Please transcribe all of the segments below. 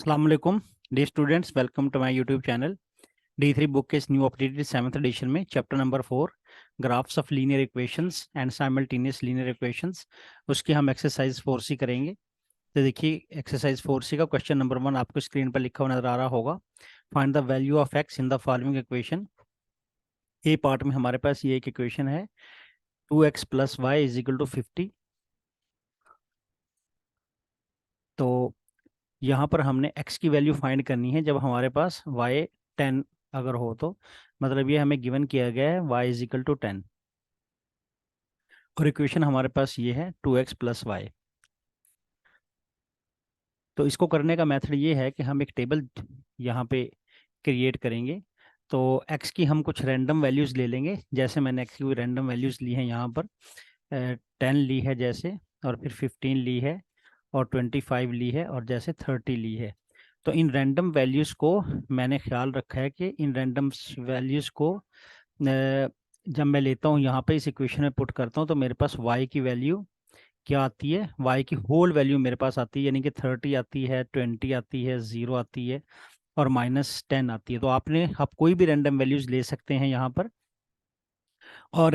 अस्सलाम वालेकुम dear students, welcome to my YouTube channel. D3 book के इस न्यू अपडेटेड 7th एडिशन में chapter number 4 graphs of linear equations and simultaneous linear equations, उसकी हम exercise 4C करेंगे। तो देखिए एक्सरसाइज 4C का क्वेश्चन नंबर 1 आपको स्क्रीन पर लिखा हुआ नजर आ रहा होगा। Find the value of x in the following equation. A part में हमारे पास ये एक इक्वेशन है 2x + y = 50। तो यहाँ पर हमने x की वैल्यू फाइंड करनी है जब हमारे पास y 10 अगर हो, तो मतलब ये हमें गिवन किया गया है y = 10 और इक्वेशन हमारे पास ये है 2x + y। तो इसको करने का मेथड ये है कि हम एक टेबल यहाँ पे क्रिएट करेंगे। तो x की हम कुछ रैंडम वैल्यूज़ ले लेंगे, जैसे मैंने x की रैंडम वैल्यूज़ ली हैं यहाँ पर 10 ली है जैसे, और फिर 15 ली है, और 25 ली है, और जैसे 30 ली है। तो इन रैंडम वैल्यूज़ को मैंने ख्याल रखा है कि इन रैंडम वैल्यूज़ को जब मैं लेता हूँ यहाँ पे इस इक्वेशन में पुट करता हूँ तो मेरे पास y की वैल्यू क्या आती है, y की होल वैल्यू मेरे पास आती है, यानी कि 30 आती है, 20 आती है, 0 आती है, और -10 आती है। तो आप कोई भी रैंडम वैल्यूज़ ले सकते हैं यहाँ पर, और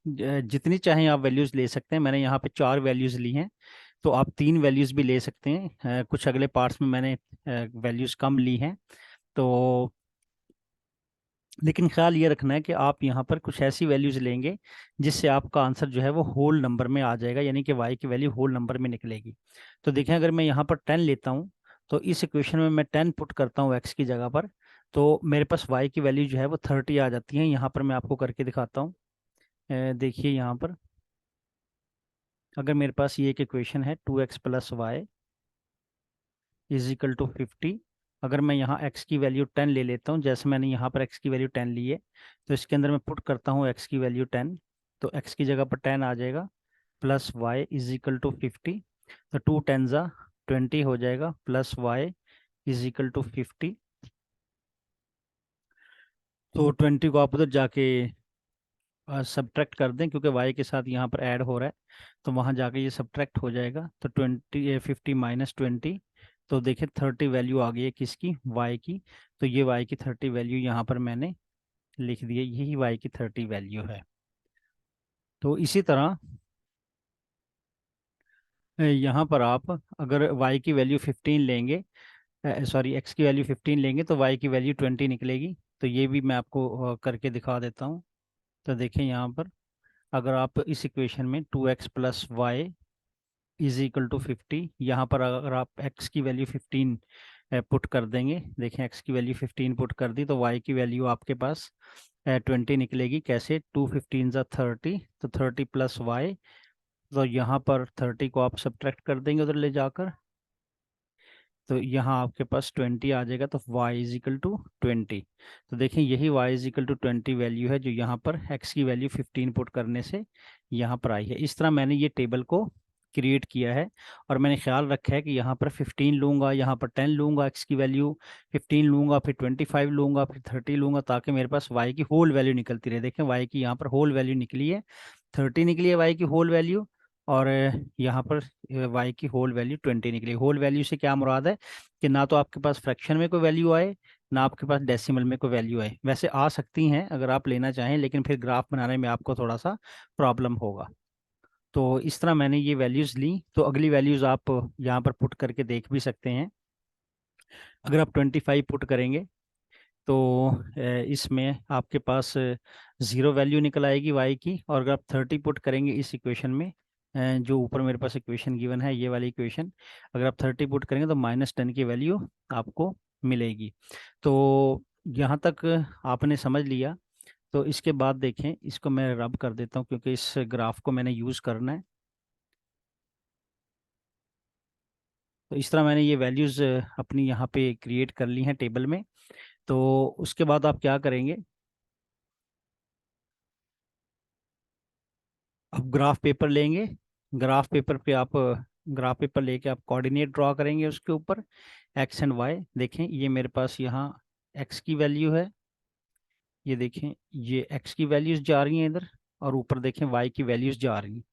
जितनी चाहें आप वैल्यूज़ ले सकते हैं। मैंने यहाँ पे 4 वैल्यूज़ ली हैं, तो आप 3 वैल्यूज़ भी ले सकते हैं। कुछ अगले पार्ट्स में मैंने वैल्यूज़ कम ली हैं। तो लेकिन ख्याल ये रखना है कि आप यहाँ पर कुछ ऐसी वैल्यूज़ लेंगे जिससे आपका आंसर जो है वो होल नंबर में आ जाएगा, यानी कि y की वैल्यू होल नंबर में निकलेगी। तो देखें, अगर मैं यहाँ पर 10 लेता हूँ तो इस इक्वेशन में मैं 10 पुट करता हूँ x की जगह पर, तो मेरे पास y की वैल्यू जो है वो 30 आ जाती है। यहाँ पर मैं आपको करके दिखाता हूँ। देखिए यहाँ पर अगर मेरे पास ये एक इक्वेशन है 2x + y = 50। अगर मैं यहाँ x की वैल्यू 10 ले लेता हूँ, जैसे मैंने यहाँ पर x की वैल्यू 10 ली है, तो इसके अंदर मैं पुट करता हूँ x की वैल्यू 10, तो x की जगह पर 10 आ जाएगा, प्लस y = 50। तो 2 10 ज़ा 20 हो जाएगा, प्लस y = 50। तो 20 को आप उधर जाके सब्ट्रैक्ट कर दें, क्योंकि y के साथ यहाँ पर ऐड हो रहा है, तो वहाँ जाके ये सब्ट्रैक्ट हो जाएगा। तो 50 - 20, तो देखिए 30 वैल्यू आ गई है किसकी, y की। तो ये y की 30 वैल्यू यहाँ पर मैंने लिख दी है, यही y की 30 वैल्यू है। तो इसी तरह यहाँ पर आप अगर y की वैल्यू 15 लेंगे, सॉरी x की वैल्यू 15 लेंगे, तो y की वैल्यू 20 निकलेगी। तो ये भी मैं आपको करके दिखा देता हूँ। तो देखें यहाँ पर अगर आप इस इक्वेशन में 2x + y = 50, यहाँ पर अगर आप x की वैल्यू 15 पुट कर देंगे, देखें x की वैल्यू 15 पुट कर दी, तो y की वैल्यू आपके पास 20 निकलेगी। कैसे, 2 15 ज़ा 30, तो 30 + y, तो यहाँ पर 30 को आप सब्ट्रैक्ट कर देंगे उधर ले जाकर, तो यहाँ आपके पास 20 आ जाएगा। तो y = 20। तो देखें यही y = 20 वैल्यू है जो यहाँ पर x की वैल्यू 15 पुट करने से यहाँ पर आई है। इस तरह मैंने ये टेबल को क्रिएट किया है, और मैंने ख्याल रखा है कि यहाँ पर 15 लूँगा, यहाँ पर 10 लूँगा, x की वैल्यू 15 लूँगा, फिर 25 लूँगा, फिर 30 लूँगा, ताकि मेरे पास y की होल वैल्यू निकलती रहे। देखें y की यहाँ पर होल वैल्यू निकली है, 30 निकली है y की होल वैल्यू, और यहाँ पर y की होल वैल्यू 20 निकली। होल वैल्यू से क्या मुराद है कि ना तो आपके पास फ्रैक्शन में कोई वैल्यू आए, ना आपके पास डेसिमल में कोई वैल्यू आए। वैसे आ सकती हैं अगर आप लेना चाहें, लेकिन फिर ग्राफ बनाने में आपको थोड़ा सा प्रॉब्लम होगा। तो इस तरह मैंने ये वैल्यूज़ ली। तो अगली वैल्यूज़ आप यहाँ पर पुट करके देख भी सकते हैं। अगर आप 25 पुट करेंगे तो इसमें आपके पास 0 वैल्यू निकल आएगी y की, और अगर आप 30 पुट करेंगे इस इक्वेशन में, जो ऊपर मेरे पास इक्वेशन गिवन है ये वाली इक्वेशन, अगर आप 30 पुट करेंगे तो -10 की वैल्यू आपको मिलेगी। तो यहाँ तक आपने समझ लिया। तो इसके बाद देखें, इसको मैं रब कर देता हूँ क्योंकि इस ग्राफ को मैंने यूज़ करना है। तो इस तरह मैंने ये वैल्यूज़ अपनी यहाँ पे क्रिएट कर ली हैं टेबल में। तो उसके बाद आप क्या करेंगे, अब ग्राफ पेपर लेंगे। ग्राफ पेपर पे आप ग्राफ पेपर लेके आप कोऑर्डिनेट ड्रॉ करेंगे उसके ऊपर एक्स एंड वाई। देखें ये मेरे पास यहाँ एक्स की वैल्यू है, ये देखें ये एक्स की वैल्यूज जा रही हैं इधर, और ऊपर देखें वाई की वैल्यूज जा रही हैं।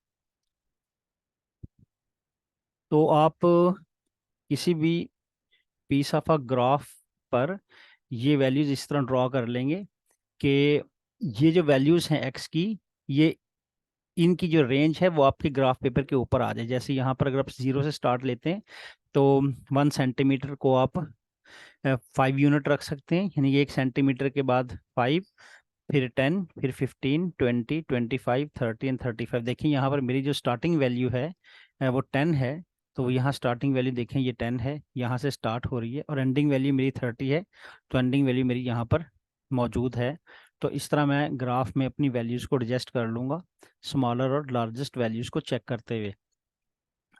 तो आप किसी भी पीस ऑफ अ ग्राफ पर ये वैल्यूज इस तरह ड्रॉ कर लेंगे कि ये जो वैल्यूज हैं एक्स की, ये इनकी जो रेंज है वो आपके ग्राफ पेपर के ऊपर आ जाए। जैसे यहाँ पर अगर आप 0 से स्टार्ट लेते हैं तो 1 सेंटीमीटर को आप 5 यूनिट रख सकते हैं, यानी 1 सेंटीमीटर के बाद 5, फिर 10, फिर 15, 20, 25, 30 एंड 35। देखिए यहाँ पर मेरी जो स्टार्टिंग वैल्यू है वो 10 है। तो यहाँ स्टार्टिंग वैल्यू देखें, ये 10 है, यहाँ से स्टार्ट हो रही है, और एंडिंग वैल्यू मेरी 30 है। तो एंडिंग वैल्यू मेरी यहाँ पर मौजूद है। तो इस तरह मैं ग्राफ में अपनी वैल्यूज़ को एडजस्ट कर लूँगा, स्मॉलर और लार्जेस्ट वैल्यूज़ को चेक करते हुए।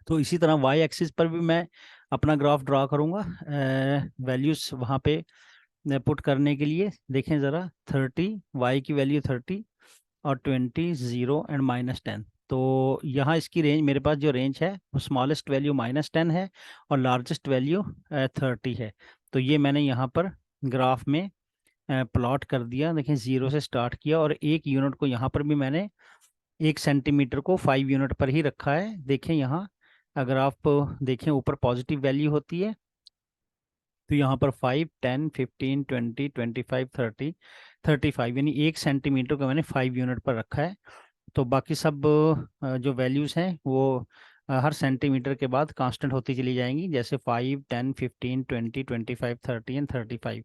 तो इसी तरह वाई एक्सिस पर भी मैं अपना ग्राफ ड्रा करूँगा। वैल्यूज़ वहाँ पे पुट करने के लिए देखें ज़रा, 30, वाई की वैल्यू 30 और 20, 0 एंड -10। तो यहाँ इसकी रेंज, मेरे पास जो रेंज है वो स्मॉलेस्ट वैल्यू -10 है और लार्जेस्ट वैल्यू 30 है। तो ये मैंने यहाँ पर ग्राफ में प्लॉट कर दिया। देखें 0 से स्टार्ट किया और 1 यूनिट को यहाँ पर भी मैंने 1 सेंटीमीटर को 5 यूनिट पर ही रखा है। देखें यहाँ, अगर आप देखें ऊपर पॉजिटिव वैल्यू होती है, तो यहाँ पर 5, 10, 15, 20, 25, 30, 35, यानी 1 सेंटीमीटर को मैंने 5 यूनिट पर रखा है। तो बाकी सब जो वैल्यूज़ हैं वो हर सेंटीमीटर के बाद कांस्टेंट होती चली जाएंगी, जैसे 5, 10, 15, 20, 25, 30 एंड 35।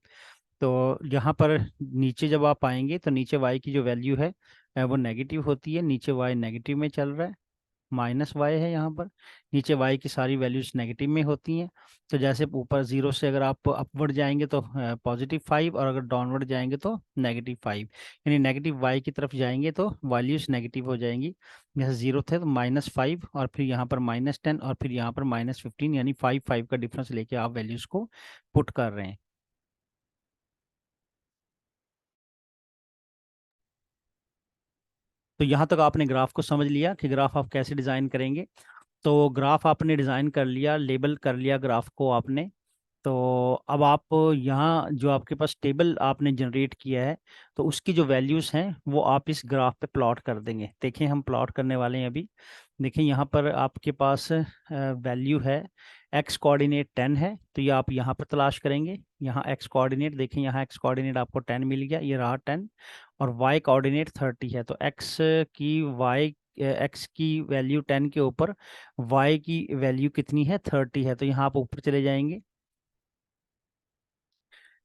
तो यहाँ पर नीचे जब आप आएंगे तो नीचे y की जो वैल्यू है वो नेगेटिव होती है। नीचे y नेगेटिव में चल रहा है, -y है यहाँ पर। नीचे y की सारी वैल्यूज नेगेटिव में होती हैं। तो जैसे ऊपर 0 से अगर आप अपवर्ड जाएंगे तो +5, और अगर डाउनवर्ड जाएंगे तो -5, यानी नेगेटिव y की तरफ जाएंगे तो वैल्यूज नेगेटिव हो जाएंगी। जैसे 0 थे तो -5, और फिर यहाँ पर -10, और फिर यहाँ पर -15, यानी 5 का डिफरेंस लेके आप वैल्यूज को पुट कर रहे हैं। तो यहाँ तक आपने ग्राफ को समझ लिया कि ग्राफ आप कैसे डिज़ाइन करेंगे। तो ग्राफ आपने डिज़ाइन कर लिया, लेबल कर लिया ग्राफ को आपने। तो अब आप यहाँ जो आपके पास टेबल आपने जनरेट किया है, तो उसकी जो वैल्यूज़ हैं वो आप इस ग्राफ पे प्लॉट कर देंगे। देखिए हम प्लॉट करने वाले हैं अभी। देखिए यहाँ पर आपके पास वैल्यू है, एक्स कोऑर्डिनेट 10 है, तो ये आप यहाँ पर तलाश करेंगे। यहाँ एक्स कोऑर्डिनेट देखें, यहाँ एक्स कोऑर्डिनेट आपको 10 मिल गया, ये रहा 10। और वाई कोऑर्डिनेट 30 है, तो एक्स की वैल्यू 10 के ऊपर वाई की वैल्यू कितनी है, 30 है। तो यहाँ आप ऊपर चले जाएंगे।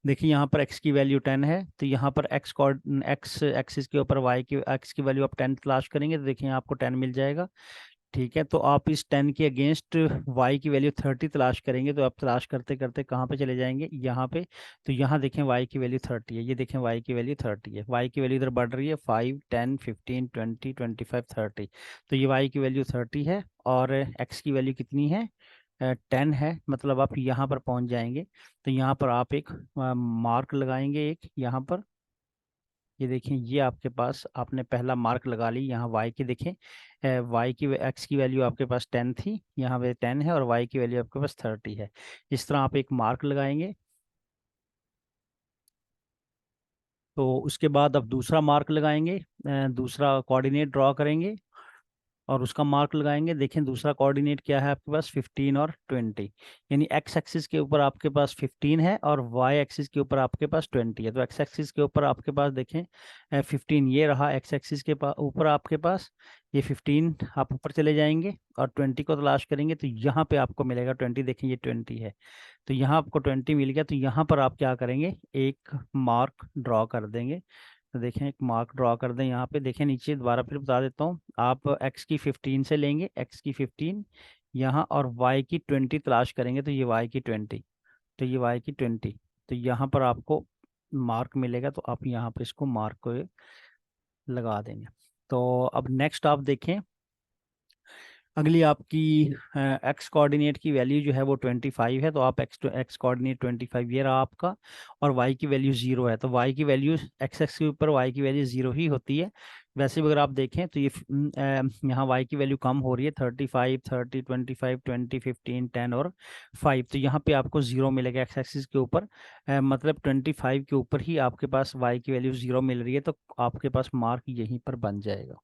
देखिए यहाँ पर x की वैल्यू 10 है, तो यहाँ पर एक्स एक्सिस के ऊपर x की वैल्यू आप 10 तलाश करेंगे, तो देखिए यहाँ आपको 10 मिल जाएगा। ठीक है, तो आप इस 10 के अगेंस्ट y की वैल्यू 30 तलाश करेंगे, तो आप तलाश करते करते कहाँ पे चले जाएंगे, यहाँ पे। तो यहाँ देखें y की वैल्यू 30 है, ये देखें y की वैल्यू 30 है। y की वैल्यू इधर बढ़ रही है, 5, 10, 15, 20, 25, 30। तो ये y की वैल्यू 30 है, और x की वैल्यू कितनी है, 10 है। मतलब आप यहाँ पर पहुँच जाएंगे। तो यहाँ पर आप एक मार्क लगाएंगे, एक यहाँ पर। ये देखें, ये आपके पास आपने पहला मार्क लगा ली। यहाँ y की देखें, x की वैल्यू आपके पास 10 थी, यहाँ पे 10 है, और y की वैल्यू आपके पास 30 है। इस तरह आप एक मार्क लगाएंगे। तो उसके बाद आप दूसरा मार्क लगाएंगे, दूसरा कोऑर्डिनेट ड्रॉ करेंगे और उसका मार्क लगाएंगे। देखें दूसरा कोऑर्डिनेट क्या है आपके पास, 15 और 20, यानी एक्स एक्सिस के ऊपर आपके पास 15 है और वाई एक्सिस के ऊपर आपके पास 20 है। तो एक्स एक्सिस के ऊपर आपके पास देखें 15 ये रहा, एक्स एक्सिस के ऊपर आपके पास ये 15, आप ऊपर चले जाएंगे और 20 को तलाश करेंगे, तो यहाँ पे आपको मिलेगा 20। देखें ये 20 है, तो यहाँ आपको 20 मिल गया। तो यहाँ पर आप क्या करेंगे, एक मार्क ड्रॉ कर देंगे। तो देखें एक मार्क ड्रॉ कर दें यहाँ पे। देखें नीचे दोबारा फिर बता देता हूँ, आप x की 15 से लेंगे, x की 15 यहाँ, और y की 20 तलाश करेंगे, तो ये y की 20, तो ये y की 20। तो यहाँ पर आपको मार्क मिलेगा, तो आप यहाँ पर इसको मार्क को लगा देंगे। तो अब नेक्स्ट आप देखें, अगली आपकी एक्स कोऑर्डिनेट की वैल्यू जो है वो 25 है, तो आप एक्स कोऑर्डिनेट 25 ये रहा आपका, और वाई की वैल्यू 0 है। तो वाई की वैल्यू एक्स एक्स के ऊपर वाई की वैल्यू 0 ही होती है। वैसे भी अगर आप देखें तो ये यहाँ वाई की वैल्यू कम हो रही है, 35, 30, 25, 20, 15, 10 और 5। तो यहाँ पे आपको 0 मिलेगा एक्स एक्सिस के ऊपर। मतलब 25 के ऊपर ही आपके पास वाई की वैल्यू 0 मिल रही है, तो आपके पास मार्क यहीं पर बन जाएगा।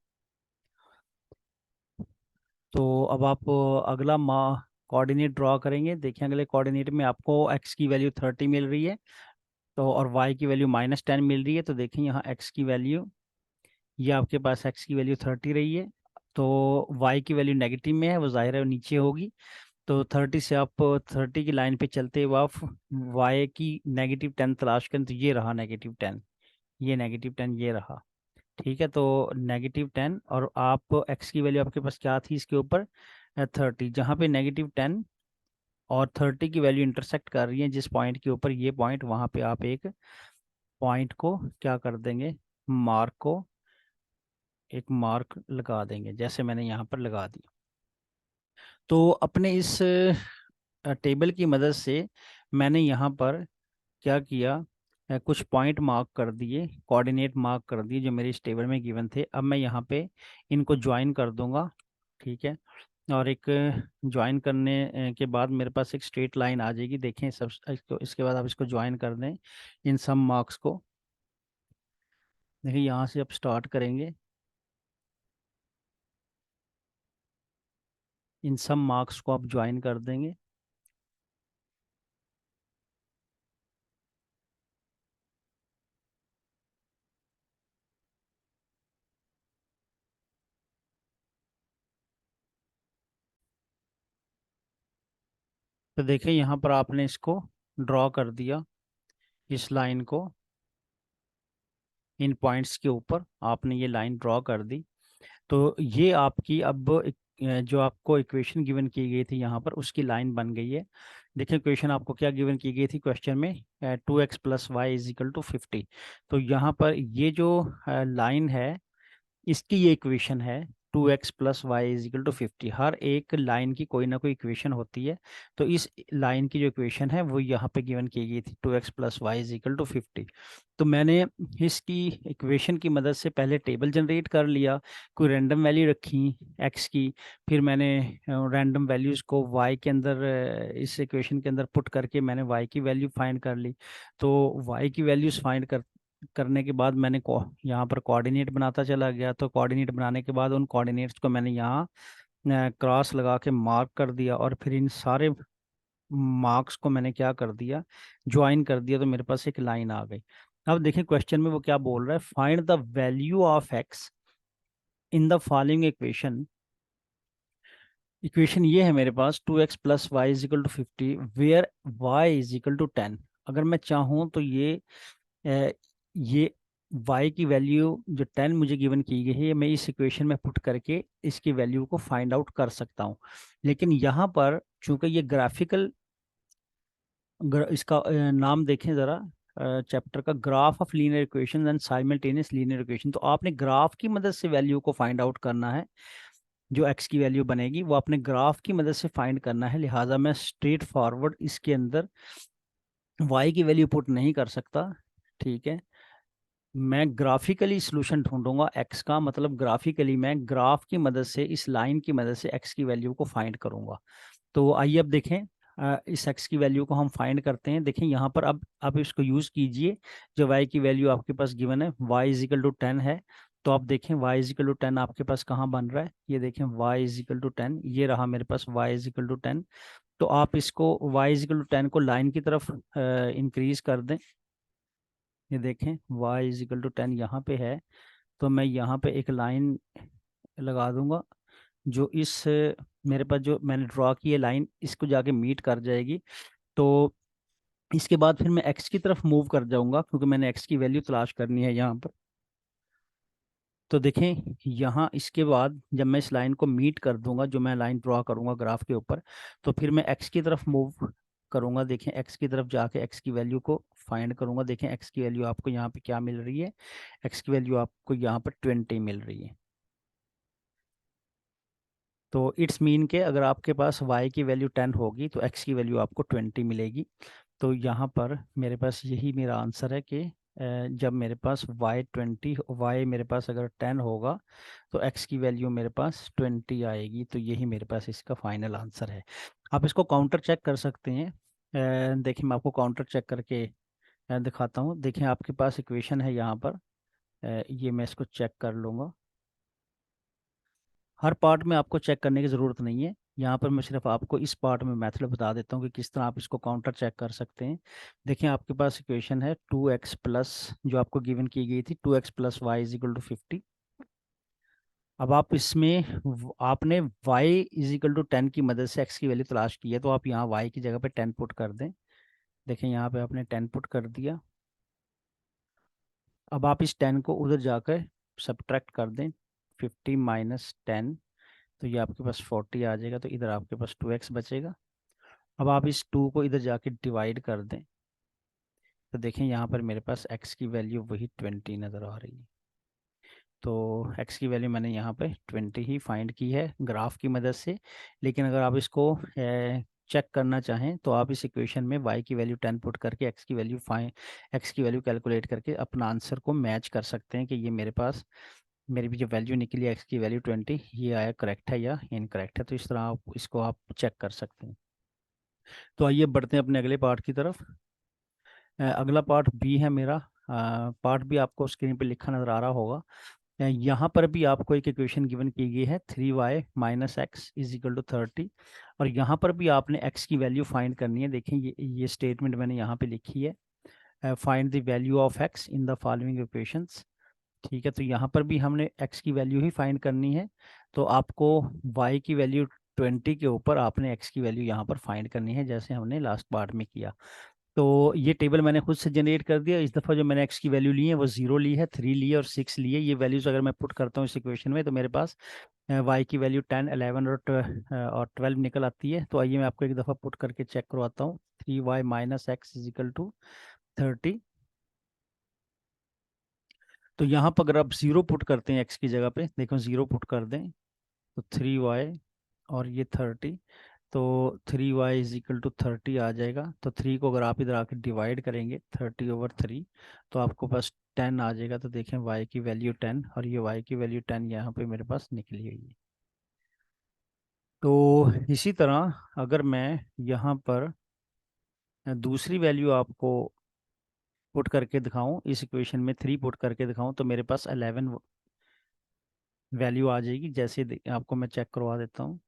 तो अब आप अगला कोऑर्डिनेट ड्रॉ करेंगे। देखिए अगले कोऑर्डिनेट में आपको एक्स की वैल्यू 30 मिल रही है, तो और वाई की वैल्यू -10 मिल रही है। तो देखिए यहाँ एक्स की वैल्यू, ये आपके पास एक्स की वैल्यू 30 रही है, तो वाई की वैल्यू नेगेटिव में है, वो जाहिर है नीचे होगी। तो 30 से आप 30 की लाइन पे चलते हुए आप वाई की -10 तलाश करें, तो ये रहा -10, ये -10 ये रहा। ठीक है, तो -10, और आप एक्स की वैल्यू आपके पास क्या थी इसके ऊपर, 30, जहाँ पे -10 और 30 की वैल्यू इंटरसेक्ट कर रही है जिस पॉइंट के ऊपर, ये पॉइंट, वहाँ पे आप एक पॉइंट को क्या कर देंगे, मार्क को एक मार्क लगा देंगे, जैसे मैंने यहाँ पर लगा दिया। तो अपने इस टेबल की मदद से मैंने यहाँ पर क्या किया, कुछ पॉइंट मार्क कर दिए, कोऑर्डिनेट मार्क कर दिए जो मेरे इस टेबल में गिवन थे। अब मैं यहाँ पे इनको ज्वाइन कर दूंगा। ठीक है, और एक ज्वाइन करने के बाद मेरे पास एक स्ट्रेट लाइन आ जाएगी। देखें सब इसको, इसके बाद आप इसको ज्वाइन कर दें इन सम मार्क्स को। देखिए यहाँ से आप स्टार्ट करेंगे, इन सम मार्क्स को आप ज्वाइन कर देंगे। तो देखिए यहाँ पर आपने इसको ड्रॉ कर दिया, इस लाइन को, इन पॉइंट्स के ऊपर आपने ये लाइन ड्रॉ कर दी। तो ये आपकी अब जो आपको इक्वेशन गिवन की गई थी यहाँ पर, उसकी लाइन बन गई है। देखिए इक्वेशन आपको क्या गिवन की गई थी क्वेश्चन में, 2x + y = 50। तो यहाँ पर ये जो लाइन है, इसकी ये इक्वेशन है, 2x + y = 50। हर एक लाइन की कोई ना कोई इक्वेशन होती है, तो इस लाइन की जो इक्वेशन है वो यहाँ पे गिवन की गई थी, 2x + y = 50। तो मैंने इसकी इक्वेशन की मदद से पहले टेबल जनरेट कर लिया, कोई रैंडम वैल्यू रखी x की, फिर मैंने रैंडम वैल्यूज़ को y के अंदर, इस इक्वेशन के अंदर पुट करके मैंने y की वैल्यू फाइंड कर ली। तो y की वैल्यूज़ फाइंड करने के बाद मैंने यहाँ पर कोऑर्डिनेट बनाता चला गया। तो कोऑर्डिनेट बनाने के बाद उन कोऑर्डिनेट्स को मैंने यहाँ क्रॉस लगा के मार्क कर दिया, और फिर इन सारे मार्क्स को मैंने क्या कर दिया, ज्वाइन कर दिया, तो मेरे पास एक लाइन आ गई। अब देखिए क्वेश्चन में वो क्या बोल रहा है, find the value of x in the following equation. Equation ये है मेरे पास, 2x + y = 50 वेयर y = 10। अगर मैं चाहूँ तो अ, ये y की वैल्यू जो 10 मुझे गिवन की गई है, मैं इस इक्वेशन में पुट करके इसकी वैल्यू को फाइंड आउट कर सकता हूँ। लेकिन यहाँ पर चूंकि ये ग्राफिकल, इसका नाम देखें ज़रा, चैप्टर का, graph of linear equation and simultaneous linear equation. तो आपने ग्राफ की मदद से वैल्यू को फाइंड आउट करना है, जो एक्स की वैल्यू बनेगी वो आपने ग्राफ की मदद से फाइंड करना है। लिहाजा मैं स्ट्रेट फॉरवर्ड इसके अंदर वाई की वैल्यू पुट नहीं कर सकता। ठीक है, मैं ग्राफिकली सॉल्यूशन ढूंढूंगा एक्स का, मतलब ग्राफिकली मैं ग्राफ की मदद से, इस लाइन की मदद से एक्स की वैल्यू को फाइंड करूंगा। तो आइए अब देखें, इस एक्स की वैल्यू को हम फाइंड करते हैं। देखें यहाँ पर अब इसको यूज़ कीजिए, जो वाई की वैल्यू आपके पास गिवन है, y = 10 है। तो आप देखें y = 10 आपके पास कहाँ बन रहा है, ये देखें y = 10, ये रहा मेरे पास y = 10। तो आप इसको y = 10 को लाइन की तरफ इंक्रीज कर दें। ये देखें y = 10 यहाँ पे है, तो मैं यहाँ पे एक लाइन लगा दूंगा, जो इस मेरे पास जो मैंने ड्रॉ की है लाइन, इसको जाके मीट कर जाएगी। तो इसके बाद फिर मैं एक्स की तरफ मूव कर जाऊंगा, क्योंकि मैंने एक्स की वैल्यू तलाश करनी है यहाँ पर। तो देखें यहाँ इसके बाद जब मैं इस लाइन को मीट कर दूंगा, जो मैं लाइन ड्रॉ करूंगा ग्राफ के ऊपर, तो फिर मैं एक्स की तरफ मूव करूंगा। देखें एक्स की तरफ जाके एक्स की वैल्यू को फाइंड करूंगा। देखें एक्स की वैल्यू आपको यहाँ पे क्या मिल रही है, एक्स की वैल्यू आपको यहाँ पर 20 मिल रही है। तो इट्स मीन के अगर आपके पास y की वैल्यू 10 होगी तो x की वैल्यू आपको 20 मिलेगी। तो यहाँ पर मेरे पास यही मेरा आंसर है कि जब मेरे पास y मेरे पास अगर 10 होगा तो x की वैल्यू मेरे पास 20 आएगी। तो यही मेरे पास इसका फाइनल आंसर है। आप इसको काउंटर चेक कर सकते हैं। देखिए मैं आपको काउंटर चेक करके दिखाता हूँ। देखिए आपके पास इक्वेशन है यहाँ पर, ये मैं इसको चेक कर लूँगा। हर पार्ट में आपको चेक करने की ज़रूरत नहीं है। यहाँ पर मैं सिर्फ आपको इस पार्ट में मेथड बता देता हूँ कि किस तरह आप इसको काउंटर चेक कर सकते हैं। देखिए आपके पास इक्वेशन है 2x प्लस, जो आपको गिवन की गई थी, 2x plus Y is equal to 50। अब आप इसमें आपने y इज इक्वल टू 10 की मदद से x की वैल्यू तलाश की है, तो आप यहाँ y की जगह पे 10 पुट कर दें। देखें यहाँ पे आपने 10 पुट कर दिया। अब आप इस 10 को उधर जाकर सब्ट्रैक्ट कर दें, 50 माइनस 10, तो ये आपके पास 40 आ जाएगा, तो इधर आपके पास 2x बचेगा। अब आप इस 2 को इधर जाके डिवाइड कर दें, तो देखें यहाँ पर मेरे पास x की वैल्यू वही 20 नज़र आ रही है। तो x की वैल्यू मैंने यहाँ पे 20 ही फाइंड की है ग्राफ की मदद से। लेकिन अगर आप इसको चेक करना चाहें तो आप इस इक्वेशन में y की वैल्यू 10 पुट करके x की वैल्यू कैलकुलेट करके अपना आंसर को मैच कर सकते हैं कि ये मेरे पास मेरी भी जो वैल्यू निकली है x की वैल्यू 20, ये आया करेक्ट है या इनकरेक्ट है। तो इस तरह आप इसको आप चेक कर सकते हैं। तो आइए बढ़ते हैं अपने अगले पार्ट की तरफ। अगला पार्ट बी है मेरा। पार्ट भी आपको स्क्रीन पे लिखा नज़र आ रहा होगा। यहाँ पर भी आपको एक इक्वेशन गिवन की गई है 3y minus X is equal to 30, और यहाँ पर भी आपने x की वैल्यू फाइंड करनी है। देखें ये स्टेटमेंट मैंने यहाँ पे लिखी है, find the value of x in the following equations. ठीक है, तो यहाँ पर भी हमने x की वैल्यू ही फाइंड करनी है। तो आपको y की वैल्यू 20 के ऊपर आपने x की वैल्यू यहाँ पर फाइंड करनी है, जैसे हमने लास्ट पार्ट में किया। तो ये टेबल मैंने खुद से जनरेट कर दिया। इस दफ़ा जो मैंने x की वैल्यू ली है वो 0 ली है, 3 ली है और 6 ली है। ये वैल्यूज़ अगर मैं पुट करता हूँ इस इक्वेशन में, तो मेरे पास y की वैल्यू 10, 11 और 12 निकल आती है। तो आइए मैं आपको एक दफ़ा पुट करके चेक करवाता हूँ। 3y minus X is equal to 30। तो यहाँ पर अगर आप 0 पुट करते हैं x की जगह पे, देखो 0 पुट कर दें, तो 3y और ये 30, तो 3y इज इक्वल टू 30 आ जाएगा। तो 3 को अगर आप इधर आके डिवाइड करेंगे 30/3, तो आपको पास 10 आ जाएगा। तो देखें y की वैल्यू 10 और ये y की वैल्यू 10 यहाँ पे मेरे पास निकली हुई है। तो इसी तरह अगर मैं यहाँ पर दूसरी वैल्यू आपको पुट करके दिखाऊं, इस इक्वेशन में 3 पुट करके दिखाऊं, तो मेरे पास 11 वैल्यू आ जाएगी। जैसे आपको मैं चेक करवा देता हूँ।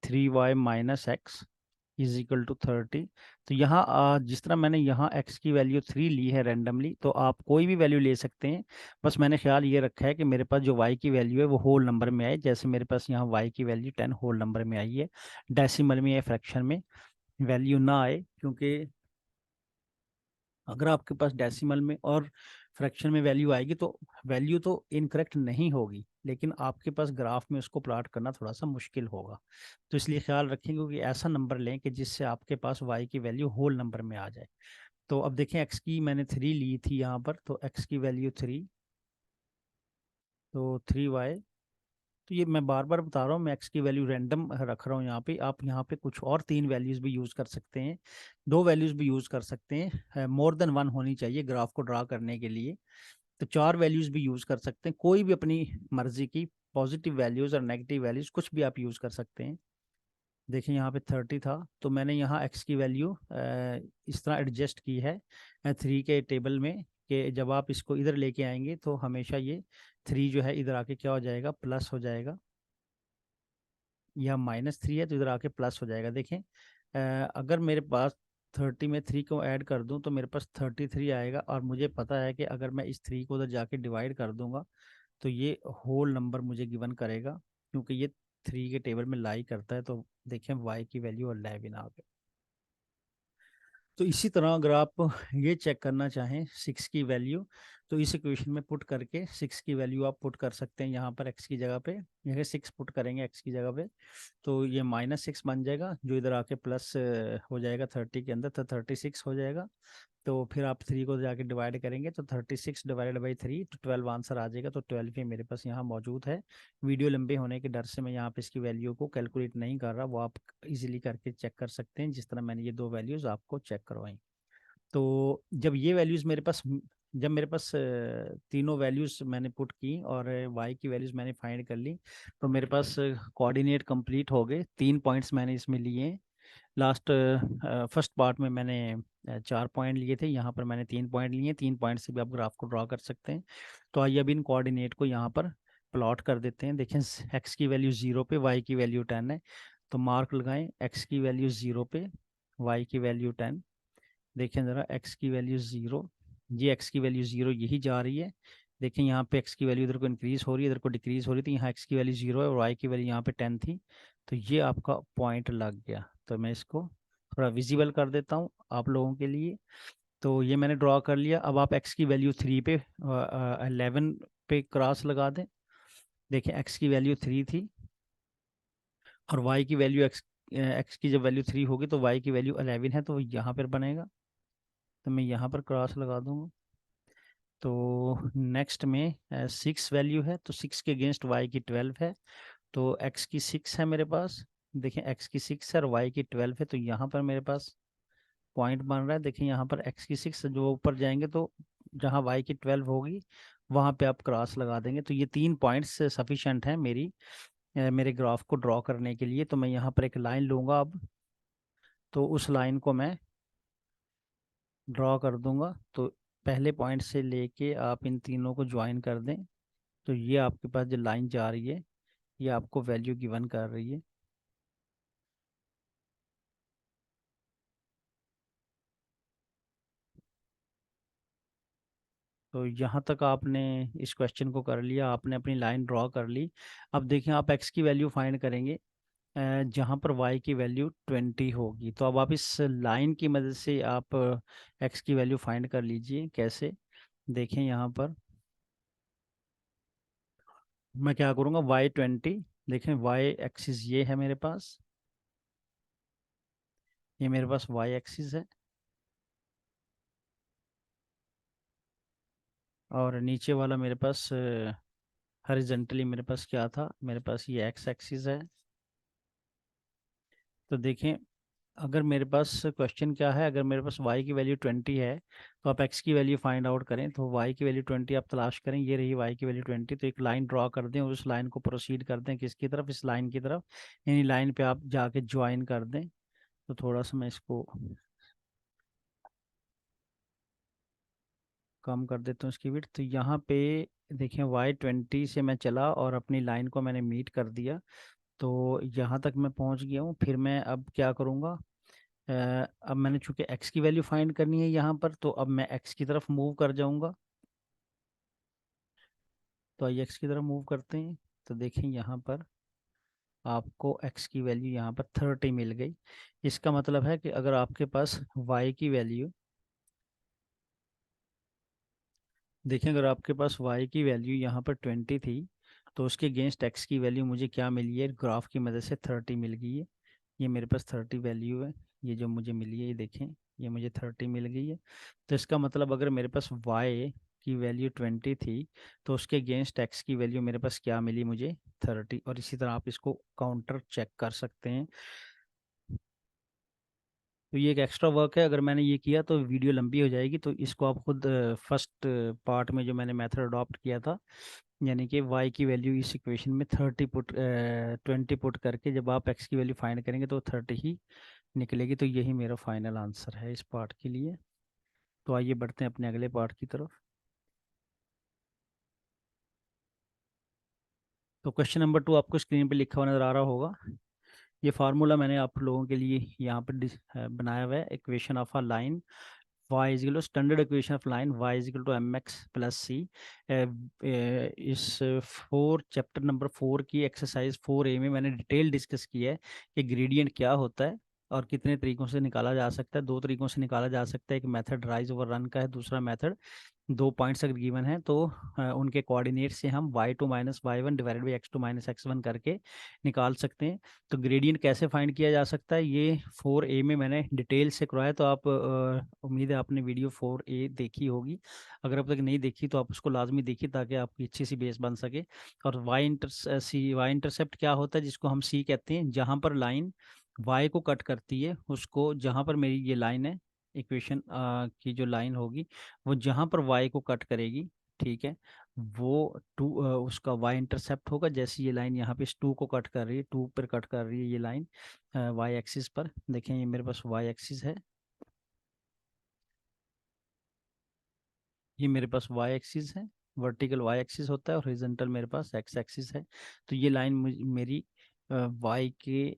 3y minus X is equal to 30। तो यहाँ जिस तरह मैंने यहाँ x की वैल्यू 3 ली है रैंडमली, तो आप कोई भी वैल्यू ले सकते हैं। बस मैंने ख्याल ये रखा है कि मेरे पास जो y की वैल्यू है वो होल नंबर में आए। जैसे मेरे पास यहाँ y की वैल्यू 10 होल नंबर में आई है, डेसिमल में या फ्रैक्शन में वैल्यू ना आए। क्योंकि अगर आपके पास डेसिमल में और फ्रैक्शन में वैल्यू आएगी तो वैल्यू तो इनकरेक्ट नहीं होगी, लेकिन आपके पास ग्राफ में उसको प्लॉट करना थोड़ा सा मुश्किल होगा। तो इसलिए ख्याल रखेंगे कि ऐसा नंबर लें कि जिससे आपके पास y की वैल्यू होल नंबर में आ जाए। तो अब देखें x की मैंने 3 ली थी यहाँ पर, तो x की वैल्यू 3, तो 3y। तो ये मैं बार बार बता रहा हूँ, मैं x की वैल्यू रैंडम रख रहा हूँ यहाँ पे। आप यहाँ पे कुछ और 3 वैल्यूज़ भी यूज़ कर सकते हैं, 2 वैल्यूज़ भी यूज़ कर सकते हैं। मोर देन 1 होनी चाहिए ग्राफ को ड्रा करने के लिए। तो 4 वैल्यूज़ भी यूज़ कर सकते हैं, कोई भी अपनी मर्जी की पॉजिटिव वैल्यूज़ और नेगेटिव वैल्यूज़ कुछ भी आप यूज़ कर सकते हैं। देखिए यहाँ पे 30 था, तो मैंने यहाँ x की वैल्यू इस तरह एडजस्ट की है 3 के टेबल में, कि जब आप इसको इधर लेके आएंगे तो हमेशा ये 3 जो है इधर आके क्या हो जाएगा, प्लस हो जाएगा। यह -3 है तो इधर आके प्लस हो जाएगा। देखें अगर मेरे पास 30 में 3 को ऐड कर दूं तो मेरे पास 33 आएगा, और मुझे पता है कि अगर मैं इस 3 को उधर जाके डिवाइड कर दूंगा तो ये होल नंबर मुझे गिवन करेगा, क्योंकि ये 3 के टेबल में लाई करता है। तो देखें y की वैल्यू 11 आ गई। तो इसी तरह अगर आप ये चेक करना चाहें 6 की वैल्यू, तो इस इक्वेशन में पुट करके 6 की वैल्यू आप पुट कर सकते हैं यहाँ पर x की जगह पे। यह 6 पुट करेंगे x की जगह पे, तो ये -6 बन जाएगा, जो इधर आके प्लस हो जाएगा 30 के अंदर, तो 36 हो जाएगा। तो फिर आप 3 को जाके डिवाइड करेंगे तो 36 डिवाइडेड बाई 3, तो 12 आंसर आ जाएगा। तो 12 ही मेरे पास यहाँ मौजूद है। वीडियो लंबे होने के डर से मैं यहाँ पे इसकी वैल्यू को कैलकुलेट नहीं कर रहा, वो आप इजीली करके चेक कर सकते हैं, जिस तरह मैंने ये 2 वैल्यूज़ आपको चेक करवाई। तो जब मेरे पास तीनों वैल्यूज़ मैंने पुट की और y की वैल्यूज़ मैंने फाइंड कर ली, तो मेरे पास कोऑर्डिनेट कंप्लीट हो गए। 3 पॉइंट्स मैंने इसमें लिए हैं। लास्ट फर्स्ट पार्ट में मैंने 4 पॉइंट लिए थे, यहाँ पर मैंने 3 पॉइंट लिए। 3 पॉइंट से भी आप ग्राफ को ड्रा कर सकते हैं। तो आइए अब इन कोऑर्डिनेट को यहाँ पर प्लॉट कर देते हैं। देखें एक्स की वैल्यू 0 पे, वाई की वैल्यू 10 है, तो मार्क लगाएं एक्स की वैल्यू 0 पे, वाई की वैल्यू 10। देखें ज़रा एक्स की वैल्यू 0, ये एक्स की वैल्यू 0 यही जा रही है। देखें यहाँ पे एक्स की वैल्यू इधर को इंक्रीज हो रही है, इधर को डिक्रीज हो रही थी, यहाँ एक्स की वैल्यू 0 है और वाई की वैल्यू यहाँ पे 10 थी। तो ये आपका पॉइंट लग गया। तो मैं इसको थोड़ा विजिबल कर देता हूँ आप लोगों के लिए। तो ये मैंने ड्रॉ कर लिया। अब आप एक्स की वैल्यू 3 पे 11 पे क्रॉस लगा दें। देखिए एक्स की वैल्यू 3 थी और वाई की वैल्यू एक्स की जब वैल्यू 3 होगी तो वाई की वैल्यू 11 है, तो वो यहाँ पर बनेगा। तो मैं यहाँ पर क्रॉस लगा दूंगा। तो नेक्स्ट में 6 वैल्यू है, तो 6 के अगेंस्ट वाई की 12 है, तो एक्स की 6 है मेरे पास। देखें एक्स की 6 है और वाई की 12 है, तो यहाँ पर मेरे पास पॉइंट बन रहा है। देखिए यहाँ पर एक्स की 6 जो ऊपर जाएंगे तो जहाँ वाई की 12 होगी वहाँ पे आप क्रॉस लगा देंगे। तो ये 3 पॉइंट्स सफिशेंट हैं मेरे ग्राफ को ड्रॉ करने के लिए। तो मैं यहाँ पर एक लाइन लूँगा अब, तो उस लाइन को मैं ड्रॉ कर दूंगा। तो पहले पॉइंट से लेके आप इन तीनों को ज्वाइन कर दें, तो ये आपके पास जो लाइन जा रही है ये आपको वैल्यू गिवन कर रही है। तो यहाँ तक आपने इस क्वेश्चन को कर लिया, आपने अपनी लाइन ड्रॉ कर ली। अब देखें आप एक्स की वैल्यू फाइंड करेंगे जहाँ पर वाई की वैल्यू 20 होगी। तो अब आप इस लाइन की मदद से आप एक्स की वैल्यू फाइंड कर लीजिए। कैसे? देखें यहाँ पर मैं क्या करूँगा, y20, देखें वाई एक्सिस ये है मेरे पास, ये मेरे पास वाई एक्सिस है, और नीचे वाला मेरे पास हॉरिजॉन्टली मेरे पास क्या था, मेरे पास ये एक्स एक्सिस है। तो देखें अगर मेरे पास क्वेश्चन क्या है, अगर मेरे पास y की वैल्यू 20 है तो आप x की वैल्यू फाइंड आउट करें। तो y की वैल्यू 20 आप तलाश करें, ये रही y की वैल्यू 20। तो एक लाइन ड्रॉ कर दें और उस लाइन को प्रोसीड कर दें किसकी तरफ, इस लाइन की तरफ, यानी लाइन पे आप जाके ज्वाइन कर दें। तो थोड़ा सा मैं इसको कम कर देता हूँ इसकी विड्थ। तो यहाँ पे देखें y20 से मैं चला और अपनी लाइन को मैंने मीट कर दिया। तो यहाँ तक मैं पहुँच गया हूँ। फिर मैं अब क्या करूँगा, अब मैंने चूंकि x की वैल्यू फाइंड करनी है यहाँ पर, तो अब मैं x की तरफ मूव कर जाऊँगा। तो आइए x की तरफ मूव करते हैं। तो देखें यहाँ पर आपको x की वैल्यू यहाँ पर 30 मिल गई। इसका मतलब है कि अगर आपके पास y की वैल्यू, देखें अगर आपके पास y की वैल्यू यहाँ पर 20 थी, तो उसके अगेंस्ट x की वैल्यू मुझे क्या मिली है, ग्राफ की मदद से 30 मिल गई है। ये मेरे पास 30 वैल्यू है, ये जो मुझे मिली है, ये देखें ये मुझे 30 मिल गई है। तो इसका मतलब अगर मेरे पास y की वैल्यू 20 थी तो उसके अगेंस्ट x की वैल्यू मेरे पास क्या मिली मुझे, 30। और इसी तरह आप इसको काउंटर चेक कर सकते हैं। तो ये एक एक्स्ट्रा वर्क है, अगर मैंने ये किया तो वीडियो लंबी हो जाएगी। तो इसको आप खुद फर्स्ट पार्ट में जो मैंने मेथड अडॉप्ट किया था, यानी कि y की वैल्यू इस इक्वेशन में 20 पुट करके जब आप x की वैल्यू फाइंड करेंगे तो 30 ही निकलेगी। तो यही मेरा फाइनल आंसर है इस पार्ट के लिए। तो आइए बढ़ते हैं अपने अगले पार्ट की तरफ। तो क्वेश्चन नंबर 2 आपको स्क्रीन पे लिखा हुआ नज़र आ रहा होगा। ये फार्मूला मैंने आप लोगों के लिए यहाँ पर बनाया हुआ है। Equation of a line y is equal to standard equation of line y is equal to m x plus c. इस 4 चैप्टर नंबर 4 की एक्सरसाइज 4A में मैंने डिटेल डिस्कस किया है कि ग्रेडियंट क्या होता है और कितने तरीकों से निकाला जा सकता है। 2 तरीकों से निकाला जा सकता है, एक मेथड राइज ओवर रन का है, दूसरा मेथड 2 पॉइंट्स अगर गिवन है तो उनके कोऑर्डिनेट से हम y2 minus y1 divided by x2 minus x1 करके निकाल सकते हैं। तो ग्रेडियंट कैसे फाइंड किया जा सकता है ये 4A में मैंने डिटेल से करवाया। तो आप उम्मीद है आपने वीडियो 4A देखी होगी। अगर अब तक नहीं देखी तो आप उसको लाजमी देखिए ताकि आपकी अच्छी सी बेस बन सके। और वाई इंटरसेप्ट क्या होता है, जिसको हम सी कहते हैं, जहाँ पर लाइन y को कट करती है उसको, जहाँ पर मेरी ये लाइन है इक्वेशन की जो लाइन होगी वो जहाँ पर y को कट करेगी, ठीक है, वो उसका y इंटरसेप्ट होगा। जैसे ये लाइन यहाँ पे इस 2 को कट कर रही है, 2 पर कट कर रही है ये लाइन y एक्सिस पर। देखें ये मेरे पास y एक्सिस है, ये मेरे पास y एक्सिस है। वर्टिकल वाई एक्सिस होता है और हॉरिजॉन्टल मेरे पास एक्स एक्सिस है। तो ये लाइन मेरी वाई के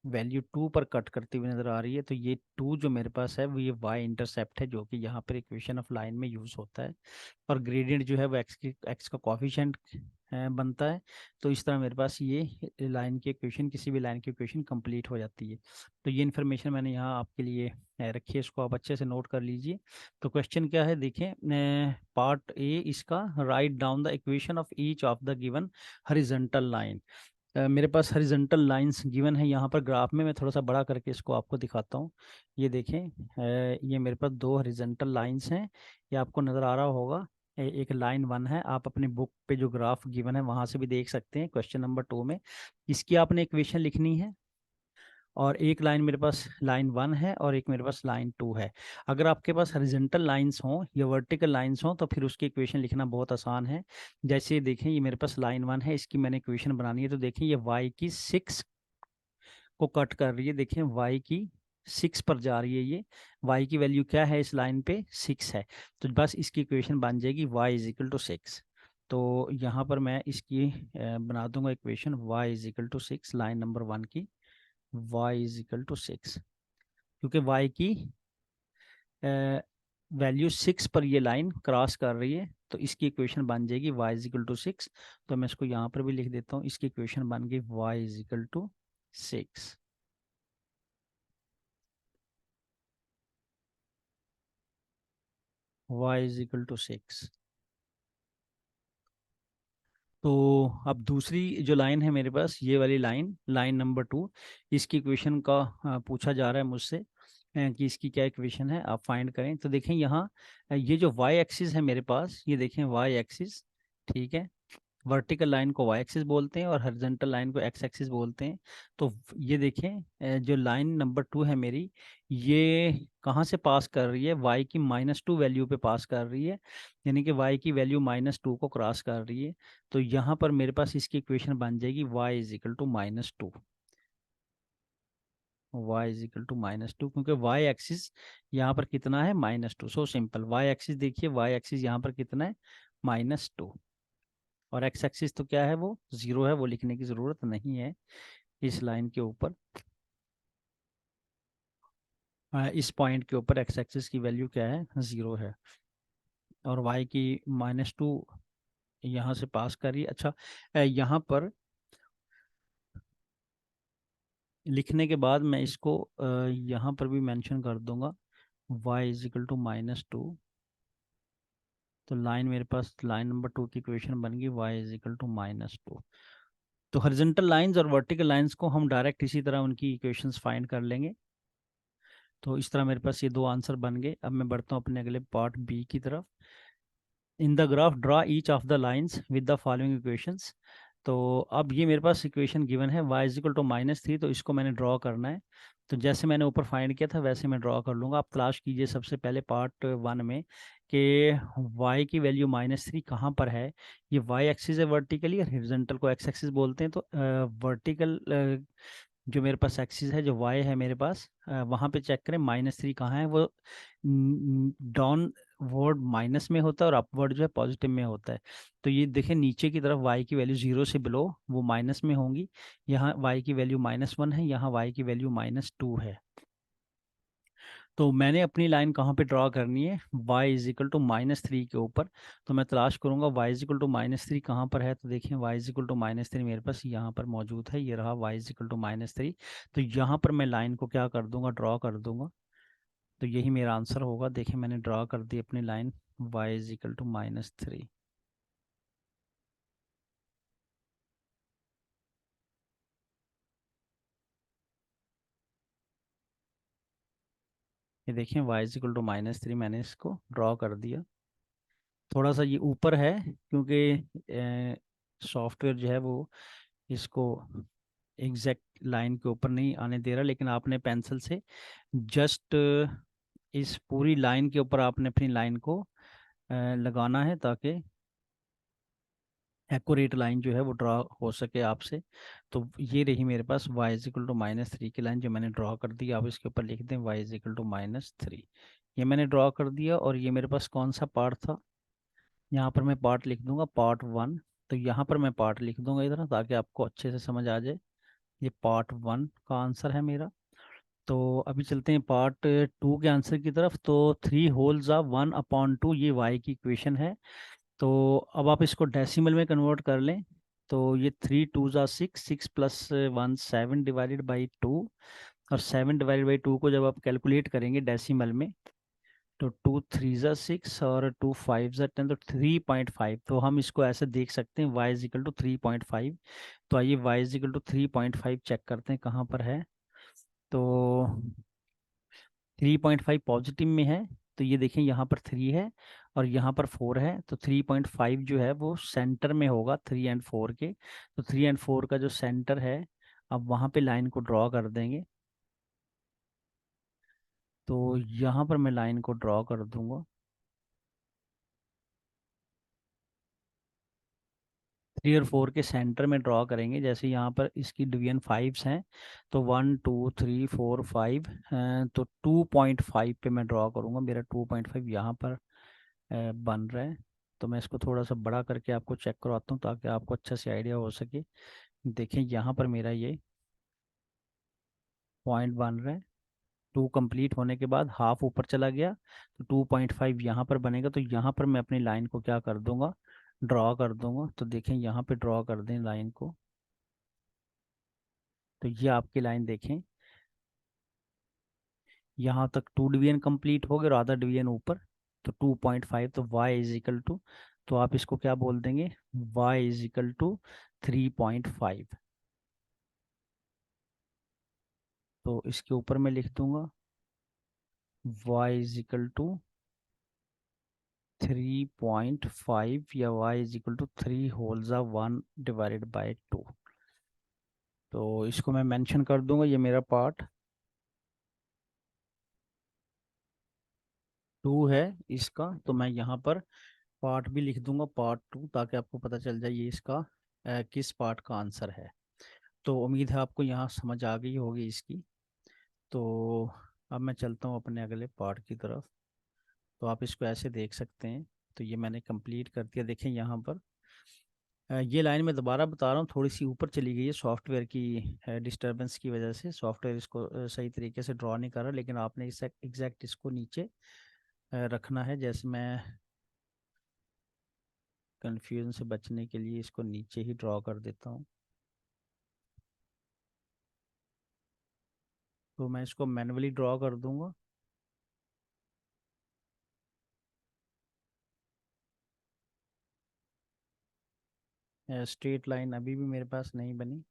वैल्यू 2 पर कट करती हुई नजर आ रही है। तो ये 2 जो मेरे पास है वो ये वाई इंटरसेप्ट है, जो कि यहाँ पर इक्वेशन ऑफ लाइन में यूज होता है। और ग्रेडियंट जो है वो एक्स का कॉफिशिएंट बनता है। तो इस तरह मेरे पास ये लाइन की इक्वेशन, किसी भी लाइन की इक्वेशन कंप्लीट हो जाती है। तो ये इन्फॉर्मेशन मैंने यहाँ आपके लिए रखी है, इसको आप अच्छे से नोट कर लीजिए। तो क्वेश्चन क्या है देखें, पार्ट ए इसका, write down the equation of each of the given horizontal line. मेरे पास हॉरिजॉन्टल लाइंस गिवन है यहाँ पर ग्राफ में। मैं थोड़ा सा बड़ा करके इसको आपको दिखाता हूँ। ये देखें, ये मेरे पास दो हॉरिजॉन्टल लाइंस हैं, ये आपको नज़र आ रहा होगा। एक लाइन 1 है, आप अपने बुक पे जो ग्राफ गिवन है वहाँ से भी देख सकते हैं क्वेश्चन नंबर 2 में। इसकी आपने इक्वेशन लिखनी है। और एक लाइन मेरे पास लाइन 1 है और एक मेरे पास लाइन 2 है। अगर आपके पास हॉरिजॉन्टल लाइंस हों या वर्टिकल लाइंस हों तो फिर उसकी इक्वेशन लिखना बहुत आसान है। जैसे देखें, ये मेरे पास लाइन 1 है, इसकी मैंने इक्वेशन बनानी है। तो देखें, ये y की 6 को कट कर रही है। देखें, y की 6 पर जा रही है। ये y की वैल्यू क्या है इस लाइन पे, 6 है। तो बस इसकी इक्वेशन बन जाएगी y इज इक्वल टू 6। तो यहाँ पर मैं इसकी बना दूंगा equation y is equal to 6, line number 1 की y इज इक्वल टू 6। क्योंकि y की वैल्यू 6 पर ये लाइन क्रॉस कर रही है, तो इसकी इक्वेशन बन जाएगी y इज इक्वल टू 6। तो मैं इसको यहाँ पर भी लिख देता हूँ, इसकी इक्वेशन बन गई y is equal to 6। y is equal to 6। तो अब दूसरी जो लाइन है मेरे पास, ये वाली लाइन, लाइन नंबर 2, इसकी इक्वेशन का पूछा जा रहा है मुझसे कि इसकी क्या इक्वेशन है, आप फाइंड करें। तो देखें यहाँ, ये जो y एक्सिस है मेरे पास, ये देखें y एक्सिस, ठीक है। वर्टिकल लाइन को वाई एक्सिस बोलते हैं और हॉरिजॉन्टल लाइन को एक्स एक्सिस बोलते हैं। तो ये देखें, जो लाइन नंबर 2 है मेरी, ये कहाँ से पास कर रही है, वाई की -2 वैल्यू पे पास कर रही है। यानी कि वाई की वैल्यू -2 को क्रॉस कर रही है। तो यहाँ पर मेरे पास इसकी इक्वेशन बन जाएगी Y is equal to -2। Y is equal to -2, क्योंकि वाई एक्सिस यहाँ पर कितना है, -2। सो सिंपल, वाई एक्सिस देखिए, वाई एक्सिस यहाँ पर कितना है, -2। और एक्स एक्सिस तो क्या है, वो 0 है, वो लिखने की ज़रूरत नहीं है इस लाइन के ऊपर। इस पॉइंट के ऊपर एक्स एक्सिस की वैल्यू क्या है, 0 है। और वाई की -2 यहाँ से पास करी। अच्छा, यहाँ पर लिखने के बाद मैं इसको यहाँ पर भी मेंशन कर दूंगा, y इज इक्वल टू -2। तो लाइन मेरे पास, लाइन नंबर 2 की इक्वेशन बन गई y इज इक्वल टू -2। तो हॉरिजॉन्टल लाइंस और वर्टिकल लाइंस को हम डायरेक्ट इसी तरह उनकी इक्वेशंस फाइंड कर लेंगे। तो इस तरह मेरे पास ये दो आंसर बन गए। अब मैं बढ़ता हूँ अपने अगले पार्ट बी की तरफ। In the graph draw each of the lines with the following equations. तो अब ये मेरे पास इक्वेशन गिवन है y इज इक्वल टू -3, तो इसको मैंने ड्रॉ करना है। तो जैसे मैंने ऊपर फाइंड किया था वैसे मैं ड्रॉ कर लूँगा। आप तलाश कीजिए सबसे पहले पार्ट 1 में कि y की वैल्यू -3 कहाँ पर है। ये y एक्सिस है वर्टिकली, और हॉरिजॉन्टल को x एक्सिस बोलते हैं। तो वर्टिकल जो मेरे पास एक्सिस है, जो y है मेरे पास, वहाँ पे चेक करें -3 कहाँ है। वो डाउन वर्ड माइनस में होता है और अपवर्ड जो है पॉजिटिव में होता है। तो ये देखें, नीचे की तरफ y की वैल्यू 0 से बिलो वो माइनस में होंगी। यहाँ y की वैल्यू -1 है, यहाँ y की वैल्यू -2 है। तो मैंने अपनी लाइन कहाँ पे ड्रॉ करनी है, y इज इक्वल टू -3 के ऊपर। तो मैं तलाश करूँगा y इज इक्वल टू -3 कहाँ पर है। तो देखिए, y इज इक्वल टू -3 मेरे पास यहाँ पर मौजूद है, ये रहा y इज इक्वल टू -3। तो यहाँ पर मैं लाइन को क्या कर दूंगा, ड्रॉ कर दूंगा। तो यही मेरा आंसर होगा। देखिए, मैंने ड्रॉ कर दी अपनी line y is equal to -3। ये देखिए, y इज इक्वल टू -3 मैंने इसको ड्रॉ कर दिया। थोड़ा सा ये ऊपर है क्योंकि सॉफ्टवेयर जो है वो इसको एग्जैक्ट लाइन के ऊपर नहीं आने दे रहा, लेकिन आपने पेंसिल से जस्ट इस पूरी लाइन के ऊपर आपने अपनी लाइन को लगाना है, ताकि एक्यूरेट लाइन जो है वो ड्रॉ हो सके आपसे। तो ये रही मेरे पास y इज इक्वल टू -3 की लाइन जो मैंने ड्रॉ कर दी। आप इसके ऊपर लिख दें y इज इक्वल टू -3। ये मैंने ड्रॉ कर दिया। और ये मेरे पास कौन सा पार्ट था, यहाँ पर मैं पार्ट लिख दूंगा पार्ट 1। तो यहाँ पर मैं पार्ट लिख दूंगा इधर, ताकि आपको अच्छे से समझ आ जाए। ये पार्ट 1 का आंसर है मेरा। तो अभी चलते हैं पार्ट 2 के आंसर की तरफ। तो 3 होल्स 1/2 ये वाई की इक्वेशन है। तो अब आप इसको डेसिमल में कन्वर्ट कर लें। तो ये 3 2 6, 6 + 1 7 /2। और 7/2 को जब आप कैलकुलेट करेंगे डेसिमल में, तो 2 3 6 और 2 5 10, तो 3.5। तो हम इसको ऐसे देख सकते हैं y = 3.5। तो आइए y = 3.5 चेक करते हैं कहाँ पर है। तो 3.5 पॉजिटिव में है। तो ये देखें यहाँ पर 3 है और यहाँ पर 4 है। तो 3.5 जो है वो सेंटर में होगा 3 और 4 के। तो 3 और 4 का जो सेंटर है, अब वहाँ पे लाइन को ड्रॉ कर देंगे। तो यहाँ पर मैं लाइन को ड्रॉ कर दूंगा। 3 और 4 के सेंटर में ड्रॉ करेंगे। जैसे यहाँ पर इसकी डिवीजन 5s हैं, तो 1 2 3 4 5। तो 2.5 पे मैं ड्रॉ करूँगा। मेरा 2.5 यहाँ पर बन रहा है। तो मैं इसको थोड़ा सा बड़ा करके आपको चेक करवाता हूँ, ताकि आपको अच्छा से आइडिया हो सके। देखें यहाँ पर मेरा ये पॉइंट बन रहा है। 2 कंप्लीट होने के बाद हाफ ऊपर चला गया, तो 2.5 यहाँ पर बनेगा। तो यहाँ पर मैं अपनी लाइन को क्या कर दूंगा, ड्रॉ कर दूंगा। तो देखें यहाँ पे ड्रॉ कर दें लाइन को। तो ये आपकी लाइन देखें, यहाँ तक 2 डिवीजन कंप्लीट हो गए और आधा डिवीजन ऊपर। तो 2.5, तो y = तो आप इसको क्या बोल देंगे, y = 3.5। तो इसके ऊपर मैं लिख दूंगा y = 3.5, या y = 3 होल्स 1/2। तो इसको मैं मेंशन कर दूंगा, ये मेरा पार्ट 2 है इसका। तो मैं यहाँ पर पार्ट भी लिख दूंगा पार्ट 2, ताकि आपको पता चल जाए ये इसका किस पार्ट का आंसर है। तो उम्मीद है आपको यहाँ समझ आ गई होगी इसकी। तो अब मैं चलता हूँ अपने अगले पार्ट की तरफ। तो आप इसको ऐसे देख सकते हैं। तो ये मैंने कंप्लीट कर दिया। देखें यहाँ पर ये लाइन मैं दोबारा बता रहा हूँ, थोड़ी सी ऊपर चली गई है सॉफ्टवेयर की डिस्टरबेंस की वजह से। सॉफ्टवेयर इसको सही तरीके से ड्रॉ नहीं कर रहा, लेकिन आपने इस एग्जैक्ट इसको नीचे रखना है। जैसे मैं कन्फ्यूजन से बचने के लिए इसको नीचे ही ड्रॉ कर देता हूँ। तो मैं इसको मैन्युअली ड्रॉ कर दूंगा। स्ट्रेट लाइन अभी भी मेरे पास नहीं बनी।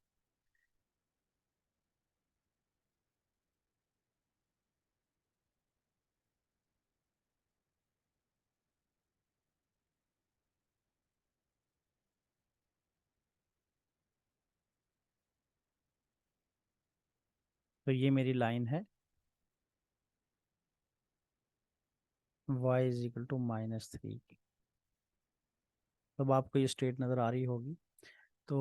तो ये मेरी लाइन है y = तब आपको ये स्ट्रेट नज़र आ रही होगी। तो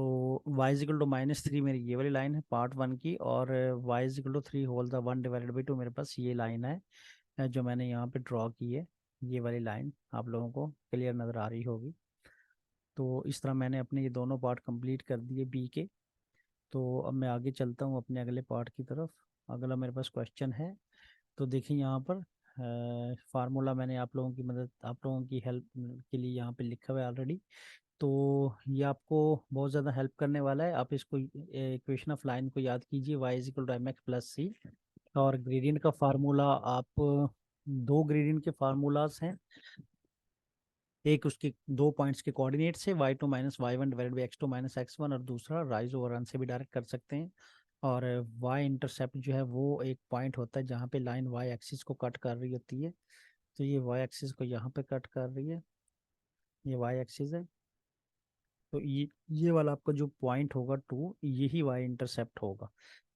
y = -3 मेरी ये वाली लाइन है पार्ट 1 की। और y = 3 होल 1/2 मेरे पास ये लाइन है जो मैंने यहाँ पे ड्रॉ की है। ये वाली लाइन आप लोगों को क्लियर नज़र आ रही होगी। तो इस तरह मैंने अपने ये दोनों पार्ट कंप्लीट कर दिए बी के। तो अब मैं आगे चलता हूँ अपने अगले पार्ट की तरफ। अगला मेरे पास क्वेश्चन है। तो देखिए यहाँ पर फार्मूला मैंने आप लोगों की मदद, आप लोगों की हेल्प के लिए यहाँ पे लिखा हुआ है ऑलरेडी। तो ये आपको बहुत ज़्यादा हेल्प करने वाला है। आप इसको इक्वेशन ऑफ लाइन को याद कीजिए, y = mx + c। और ग्रेडियंट का फार्मूला आप, दो ग्रेडियंट के फार्मूलाज हैं। एक उसके 2 पॉइंट्स के कोऑर्डिनेट से y2 - y1/x2 - x1, और दूसरा राइज ओवर रन से भी डायरेक्ट कर सकते हैं। और y इंटरसेप्ट जो है वो एक पॉइंट होता है जहाँ पे लाइन y एक्सिस को कट कर रही होती है। तो ये y एक्सिस को यहाँ पे कट कर रही है, ये y एक्सिस है। तो ये वाला आपका जो पॉइंट होगा 2, यही y इंटरसेप्ट होगा।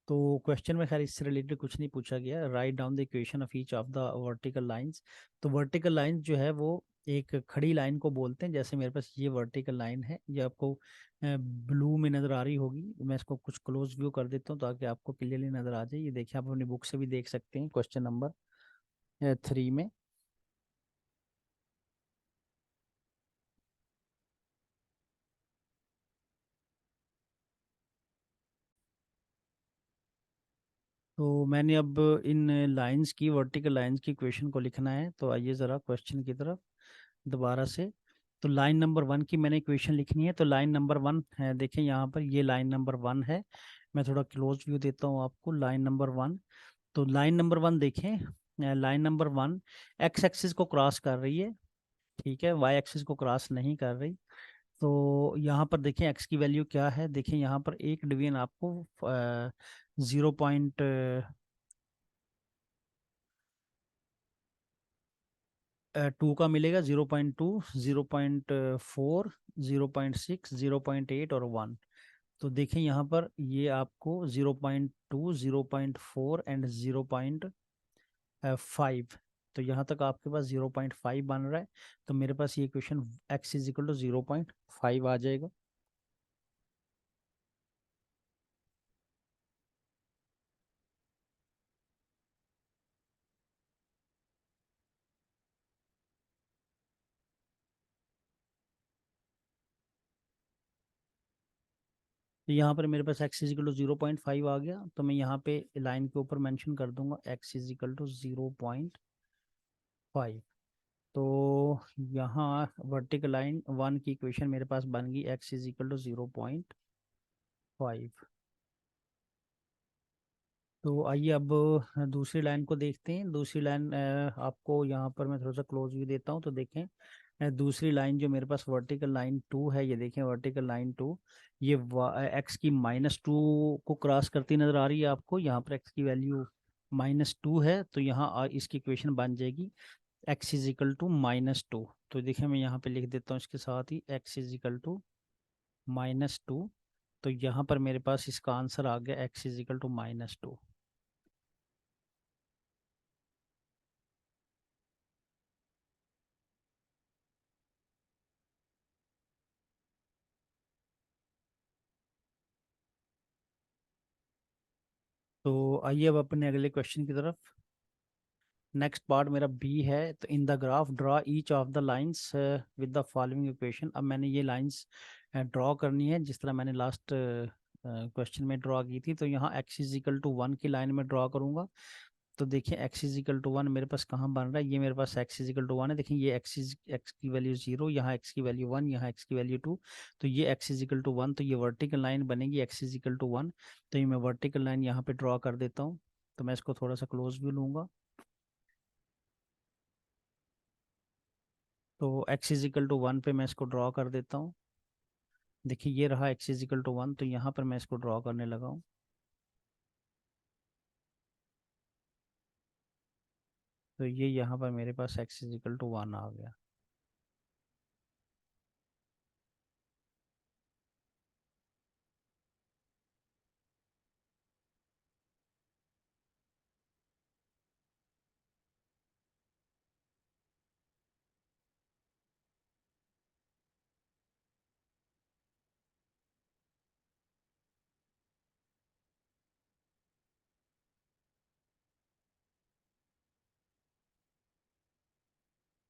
तो क्वेश्चन में खैर इससे रिलेटेड कुछ नहीं पूछा गया। Write down the equation of each of the vertical lines. तो वर्टिकल लाइन जो है वो एक खड़ी लाइन को बोलते हैं। जैसे मेरे पास ये वर्टिकल लाइन है, ये आपको ब्लू में नज़र आ रही होगी। मैं इसको कुछ क्लोज व्यू कर देता हूँ ताकि आपको क्लियरली नज़र आ जाए। ये देखिए, आप अपनी बुक से भी देख सकते हैं क्वेश्चन नंबर 3 में। तो मैंने अब इन लाइंस की, वर्टिकल लाइंस की इक्वेशन को लिखना है। तो आइए ज़रा क्वेश्चन की तरफ दोबारा से। तो लाइन नंबर वन की मैंने इक्वेशन लिखनी है। तो लाइन नंबर वन है, देखें यहाँ पर ये लाइन नंबर वन है। मैं थोड़ा क्लोज व्यू देता हूँ आपको, लाइन नंबर वन। तो लाइन नंबर वन देखें, line number one x axis को क्रॉस कर रही है, ठीक है, वाई एक्सिस को क्रॉस नहीं कर रही। तो यहाँ पर देखें एक्स की वैल्यू क्या है, देखें यहाँ पर एक डिवीजन आपको 0.2 का मिलेगा, 0.2, 0.4, 0.6, 0.8 और 1। तो देखें यहाँ पर ये आपको 0.2, 0.4 एंड 0.5। तो यहाँ तक आपके पास 0.5 बन रहा है। तो मेरे पास ये equation X is equal to 0.5 आ जाएगा। तो यहाँ पर मेरे पास एक्स इजिकल टू 0.5 आ गया। तो मैं यहाँ पे लाइन के ऊपर मेंशन कर दूंगा एक्स इजिकल टू 0.5। तो यहाँ वर्टिकल लाइन वन की इक्वेशन मेरे पास बन गई एक्स इजिकल टू 0.5। तो आइए अब दूसरी लाइन को देखते हैं। दूसरी लाइन आपको यहाँ पर मैं थोड़ा सा क्लोज व्यू देता हूँ। तो देखें दूसरी लाइन जो मेरे पास वर्टिकल लाइन टू है, ये देखें वर्टिकल लाइन टू, ये एक्स की -2 को क्रॉस करती नजर आ रही है आपको। यहाँ पर एक्स की वैल्यू -2 है। तो यहाँ इसकी इक्वेशन बन जाएगी एक्स इज इक्वल टू -2। तो देखिए मैं यहाँ पे लिख देता हूँ इसके साथ ही एक्स इज इक्वल टू -2। तो यहाँ पर मेरे पास इसका आंसर आ गया एक्स इज इक्वल टू -2। तो आइए अब अपने अगले क्वेश्चन की तरफ। नेक्स्ट पार्ट मेरा बी है। तो in the graph draw each of the lines with the following equation. अब मैंने ये लाइंस ड्रॉ करनी है जिस तरह मैंने लास्ट क्वेश्चन में ड्रॉ की थी। तो यहाँ एक्स इज इक्वल टू 1 की लाइन में ड्रॉ करूँगा। तो देखिए एक्स इज इक्वल टू 1 मेरे पास कहाँ बन रहा है, ये मेरे पास एक्स इज इक्वल टू 1 है। देखिए ये एक्स की वैल्यू 0, यहाँ एक्स की वैल्यू 1, यहाँ एक्स की वैल्यू 2। तो ये एक्स इज इक्वल टू 1, तो ये वर्टिकल लाइन बनेगी एक्स इज इक्वल टू 1। तो ये मैं वर्टिकल लाइन यहाँ पे ड्रॉ कर देता हूँ। तो मैं इसको थोड़ा सा क्लोज भी लूँगा। तो एक्स इज इक्वल टू 1 पे मैं इसको ड्रॉ कर देता हूँ। देखिए ये रहा एक्स इज इक्वल टू 1। तो यहाँ पर मैं इसको ड्रॉ करने लगा हूँ। तो ये यहाँ पर मेरे पास एक्स इज इक्वल टू 1 आ गया।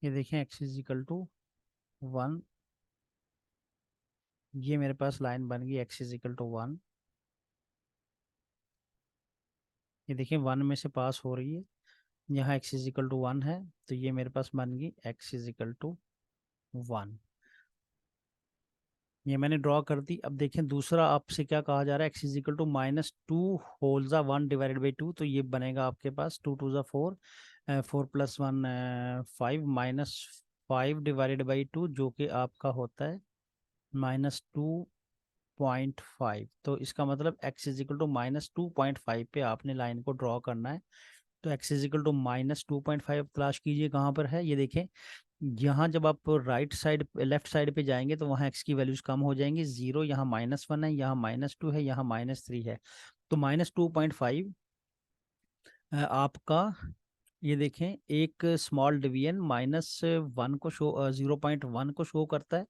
ये देखें एक्स इज इक्वल टू 1, ये मेरे पास लाइन बन गई एक्स इज इक्वल टू 1। ये देखिए 1 में से पास हो रही है, यहाँ एक्स इज इक्वल टू 1 है। तो ये मेरे पास बन गई एक्स इज इक्वल टू 1। ये मैंने ड्रॉ कर दी। अब देखें दूसरा आपसे क्या कहा जा रहा है, X is equal to -2 whole ज़ा 1 डिवाइडेड बाई 2। तो ये बनेगा आपके पास 2 2 ज़ा 4, 4 + 1 5, -5 डिवाइडेड बाई 2 जो कि आपका होता है -2.5। तो इसका मतलब एक्स इज इक्वल टू -2.5 पे आपने लाइन को ड्रॉ करना है। तो एक्स इज इक्वल टू -2.5 तलाश कीजिए कहाँ पर है। ये देखें यहाँ जब आप राइट साइड लेफ्ट साइड पे जाएंगे तो वहाँ एक्स की वैल्यूज कम हो जाएंगी। 0, यहाँ -1 है, यहाँ -2 है, यहाँ -3 है। तो -2.5 आपका, ये देखें एक स्मॉल डिवीजन -1 को शो 0.1 को शो करता है।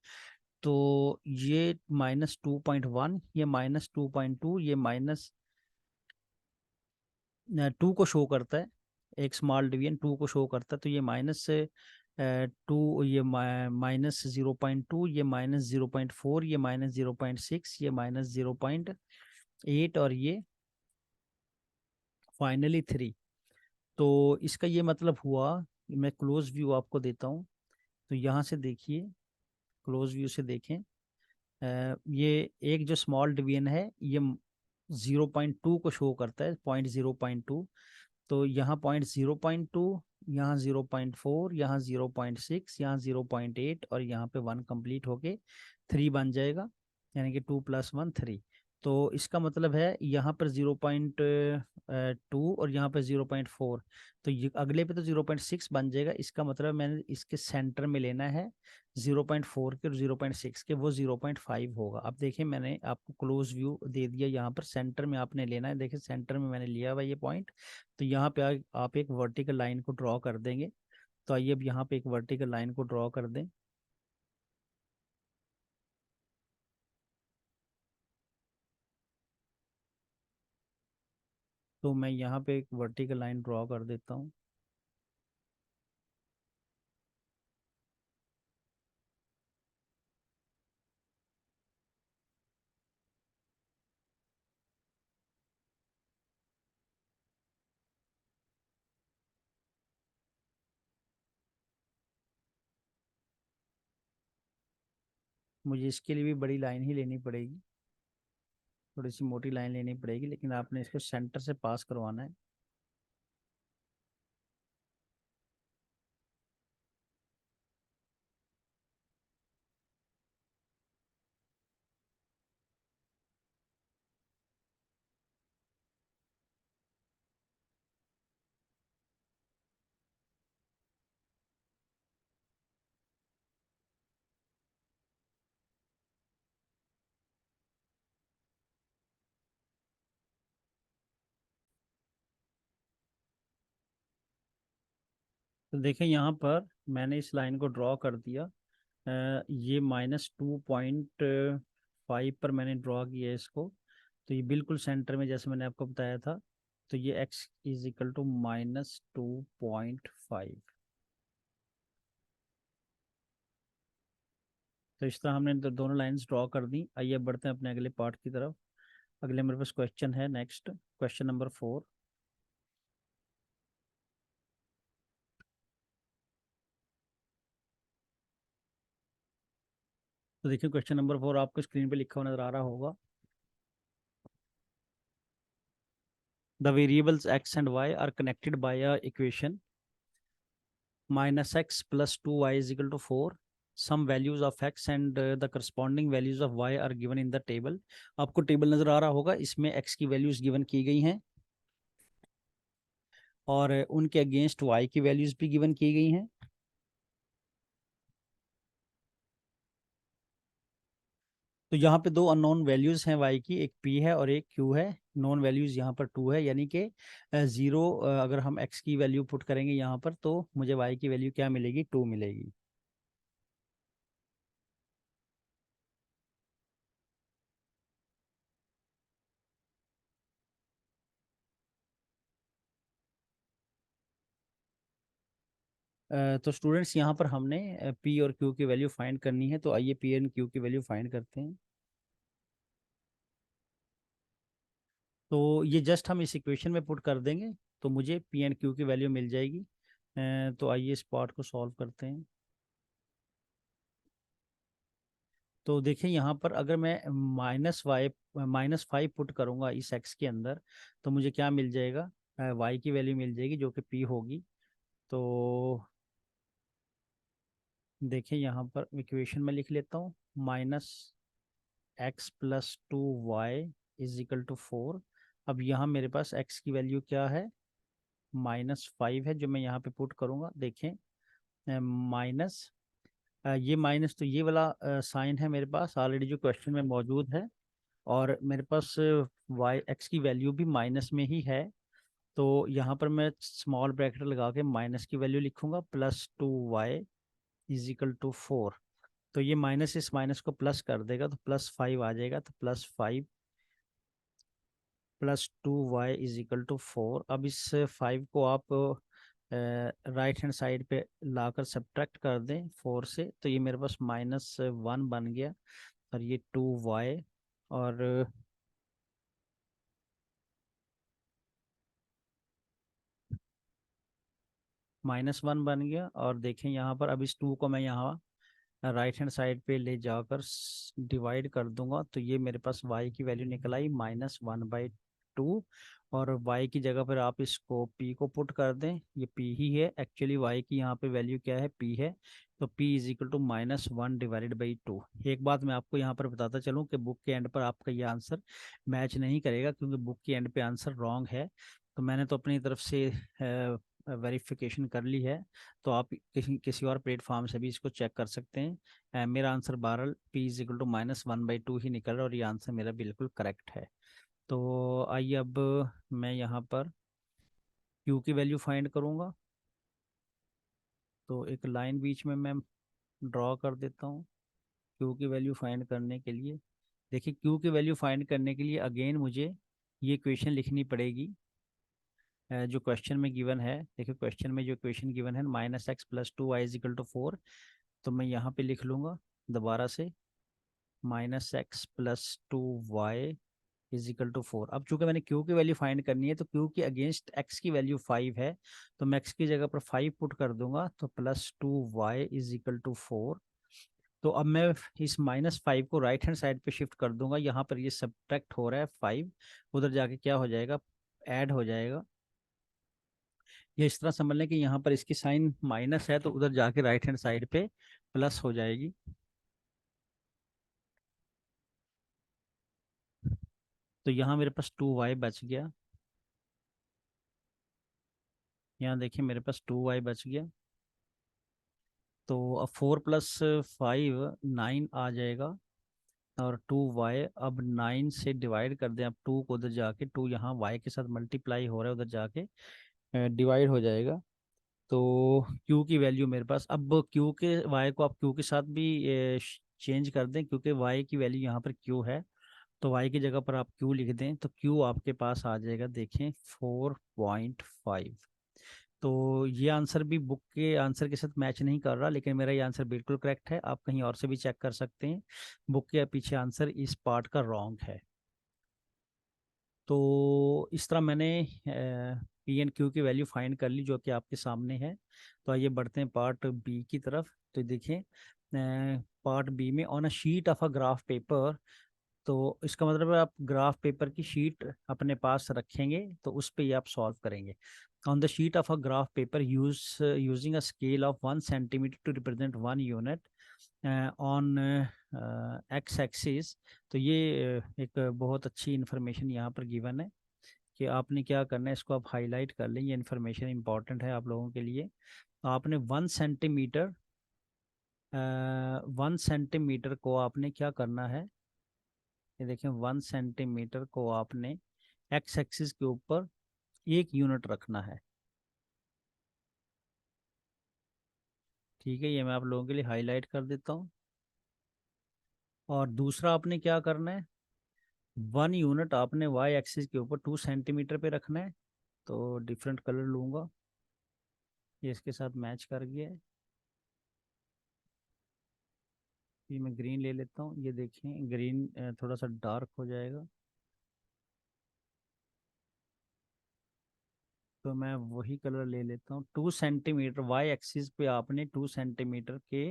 तो ये -2.1, ये -2.2, ये -2 को शो करता है। एक स्मॉल डिवीजन 2 को शो करता है। तो ये -2, ये -0.2, ये -0.4, ये -0.6, ये -0.8 और ये फाइनली 3। तो इसका ये मतलब हुआ, मैं क्लोज व्यू आपको देता हूँ। तो यहाँ से देखिए, क्लोज व्यू से देखें, ये एक जो स्मॉल डिवीजन है ये 0.2 को शो करता है, 0.2। तो यहाँ 0.2, यहाँ 0.4, यहाँ 0.6, यहाँ 0.8 और यहाँ पे 1 कंप्लीट होके 3 बन जाएगा, यानी कि 2 + 1 3। तो इसका मतलब है यहाँ पर 0.2 और यहाँ पर 0.4, तो ये अगले पे तो 0.6 बन जाएगा। इसका मतलब मैंने इसके सेंटर में लेना है 0.4 के और 0.6 के, वो 0.5 होगा। अब देखिए मैंने आपको क्लोज व्यू दे दिया, यहाँ पर सेंटर में आपने लेना है। देखिए सेंटर में मैंने लिया हुआ ये पॉइंट। तो यहाँ पे आप एक वर्टिकल लाइन को ड्रॉ कर देंगे। तो आइए अब यहाँ पे एक वर्टिकल लाइन को ड्रॉ कर दें। तो मैं यहाँ पे एक वर्टिकल लाइन ड्रॉ कर देता हूँ। मुझे इसके लिए भी बड़ी लाइन ही लेनी पड़ेगी, थोड़ी सी मोटी लाइन लेनी पड़ेगी, लेकिन आपने इसको सेंटर से पास करवाना है। तो देखें यहाँ पर मैंने इस लाइन को ड्रॉ कर दिया। ये -2.5 पर मैंने ड्रॉ किया है इसको। तो ये बिल्कुल सेंटर में, जैसे मैंने आपको बताया था। तो ये x = -2.5। तो इस तरह हमने दोनों लाइंस ड्रॉ कर दी। आइए अब बढ़ते हैं अपने अगले पार्ट की तरफ। अगले मेरे पास क्वेश्चन है, नेक्स्ट क्वेश्चन नंबर 4। तो देखिए क्वेश्चन नंबर 4 आपको स्क्रीन पे लिखा हुआ नजर आ रहा होगा। The variables x and y are connected by a equation -x + 2y = 4। Some values of x and the corresponding values of y are given in the table। आपको टेबल नजर आ रहा होगा, इसमें x की वैल्यूज गिवन की गई हैं और उनके अगेंस्ट y की वैल्यूज भी गिवन की गई हैं। तो यहाँ पे दो अननोन वैल्यूज हैं y की, एक p है और एक q है। नॉन वैल्यूज यहाँ पर 2 है, यानी कि 0। अगर हम x की वैल्यू पुट करेंगे यहाँ पर तो मुझे y की वैल्यू क्या मिलेगी, 2 मिलेगी। तो स्टूडेंट्स यहाँ पर हमने p और q की वैल्यू फाइंड करनी है। तो आइए p एंड q की वैल्यू फाइंड करते हैं। तो ये जस्ट हम इस इक्वेशन में पुट कर देंगे तो मुझे पी एंड क्यू की वैल्यू मिल जाएगी। तो आइए इस पार्ट को सॉल्व करते हैं। तो देखिए यहाँ पर अगर मैं -5 पुट करूँगा इस एक्स के अंदर, तो मुझे क्या मिल जाएगा, वाई की वैल्यू मिल जाएगी जो कि पी होगी। तो देखिए यहाँ पर इक्वेशन में लिख लेता हूँ, -x + 2y = 4। अब यहाँ मेरे पास x की वैल्यू क्या है, -5 है, जो मैं यहाँ पे पुट करूँगा। देखें माइनस, ये माइनस तो ये वाला साइन है मेरे पास ऑलरेडी जो क्वेश्चन में मौजूद है, और मेरे पास वाई एक्स की वैल्यू भी माइनस में ही है। तो यहाँ पर मैं स्मॉल ब्रैकेट लगा के माइनस की वैल्यू लिखूंगा, +2y = 4। तो ये माइनस इस माइनस को प्लस कर देगा तो +5 आ जाएगा। तो +5 + 2y = 4। अब इस 5 को आप राइट हैंड साइड पे लाकर सब्ट्रैक्ट कर दें 4 से, तो ये मेरे पास -1 बन गया। और ये 2y, और -1 बन गया। और देखें यहाँ पर, अब इस 2 को मैं यहाँ राइट हैंड साइड पे ले जाकर डिवाइड कर दूंगा, तो ये मेरे पास y की वैल्यू निकल आई -1/2। और y की जगह पर आप इसको p को पुट कर दें, ये p ही है एक्चुअली, y की यहाँ पे वैल्यू क्या है, p है। तो p = -1/2। एक बात मैं आपको यहाँ पर बताता चलूँ कि बुक के एंड पर आपका ये आंसर मैच नहीं करेगा, क्योंकि बुक के एंड पे आंसर रॉन्ग है। तो मैंने तो अपनी तरफ से वेरिफिकेशन कर ली है, तो आप किसी किसी और प्लेटफॉर्म से भी इसको चेक कर सकते हैं। मेरा आंसर बहरहाल p = -1/2 ही निकल रहा है, और ये आंसर मेरा बिल्कुल करेक्ट है। तो आइए अब मैं यहाँ पर q की वैल्यू फाइंड करूँगा। तो एक लाइन बीच में मैं ड्रॉ कर देता हूँ q की वैल्यू फाइंड करने के लिए। देखिए, q की वैल्यू फाइंड करने के लिए अगेन मुझे ये इक्वेशन लिखनी पड़ेगी जो क्वेश्चन में गिवन है। देखिए, क्वेश्चन में जो इक्वेशन गिवन है -x + 2y = 4, तो मैं यहाँ पे लिख लूँगा दोबारा से -x + 2y = 4। अब चूंकि मैंने q की वैल्यू फाइंड करनी है, तो q के अगेंस्ट x की वैल्यू 5 है, तो मैं x की जगह पर 5 पुट कर दूंगा, तो +2y = 4। तो अब मैं इस -5 को राइट हैंड साइड पे शिफ्ट कर दूंगा, यहाँ पर ये सब्ट्रैक्ट हो रहा है 5, उधर जाके क्या हो जाएगा, ऐड हो जाएगा। ये इस तरह समझ लें कि यहाँ पर इसकी साइन माइनस है, तो उधर जाके राइट हैंड साइड पे प्लस हो जाएगी। तो यहाँ मेरे पास 2y बच गया। यहाँ देखिए मेरे पास 2y बच गया। तो अब 4 + 5 9 आ जाएगा, और 2y अब 9 से डिवाइड कर दें। अब 2 को उधर जाके, 2 यहाँ y के साथ मल्टीप्लाई हो रहा है, उधर जाके डिवाइड हो जाएगा। तो q की वैल्यू मेरे पास, अब q के y को आप q के साथ भी चेंज कर दें, क्योंकि y की वैल्यू यहाँ पर q है, तो y की जगह पर आप q लिख दें, तो q आपके पास आ जाएगा, देखें 4.5। तो ये आंसर भी बुक के आंसर के साथ मैच नहीं कर रहा, लेकिन मेरा ये आंसर बिल्कुल करेक्ट है। आप कहीं और से भी चेक कर सकते हैं, बुक के पीछे आंसर इस पार्ट का रॉन्ग है। तो इस तरह मैंने पी एंड क्यू की वैल्यू फाइंड कर ली, जो कि आपके सामने है। तो आइए बढ़ते हैं पार्ट बी की तरफ। तो देखिए, पार्ट बी में on a sheet of a graph paper, तो इसका मतलब है आप ग्राफ पेपर की शीट अपने पास रखेंगे, तो उस पे ये आप सॉल्व करेंगे। On the sheet of a graph paper using a scale of 1 centimetre to represent 1 unit on X axis. तो ये एक बहुत अच्छी इन्फॉर्मेशन यहाँ पर गिवन है कि आपने क्या करना है, इसको आप हाईलाइट कर लें, ये इन्फॉर्मेशन इंपॉर्टेंट है आप लोगों के लिए। तो आपने 1 सेंटीमीटर 1 सेंटीमीटर को आपने क्या करना है, ये देखें 1 सेंटीमीटर को आपने एक्स एक्सिस के ऊपर 1 यूनिट रखना है। ठीक है, ये मैं आप लोगों के लिए हाईलाइट कर देता हूँ। और दूसरा आपने क्या करना है, 1 यूनिट आपने वाई एक्सिस के ऊपर 2 सेंटीमीटर पे रखना है। तो डिफरेंट कलर लूँगा, ये इसके साथ मैच कर गया है। ये मैं ग्रीन ले लेता हूँ, ये देखें ग्रीन थोड़ा सा डार्क हो जाएगा। तो मैं वही कलर ले लेता हूँ। 2 सेंटीमीटर वाई एक्सिस पे आपने 2 सेंटीमीटर के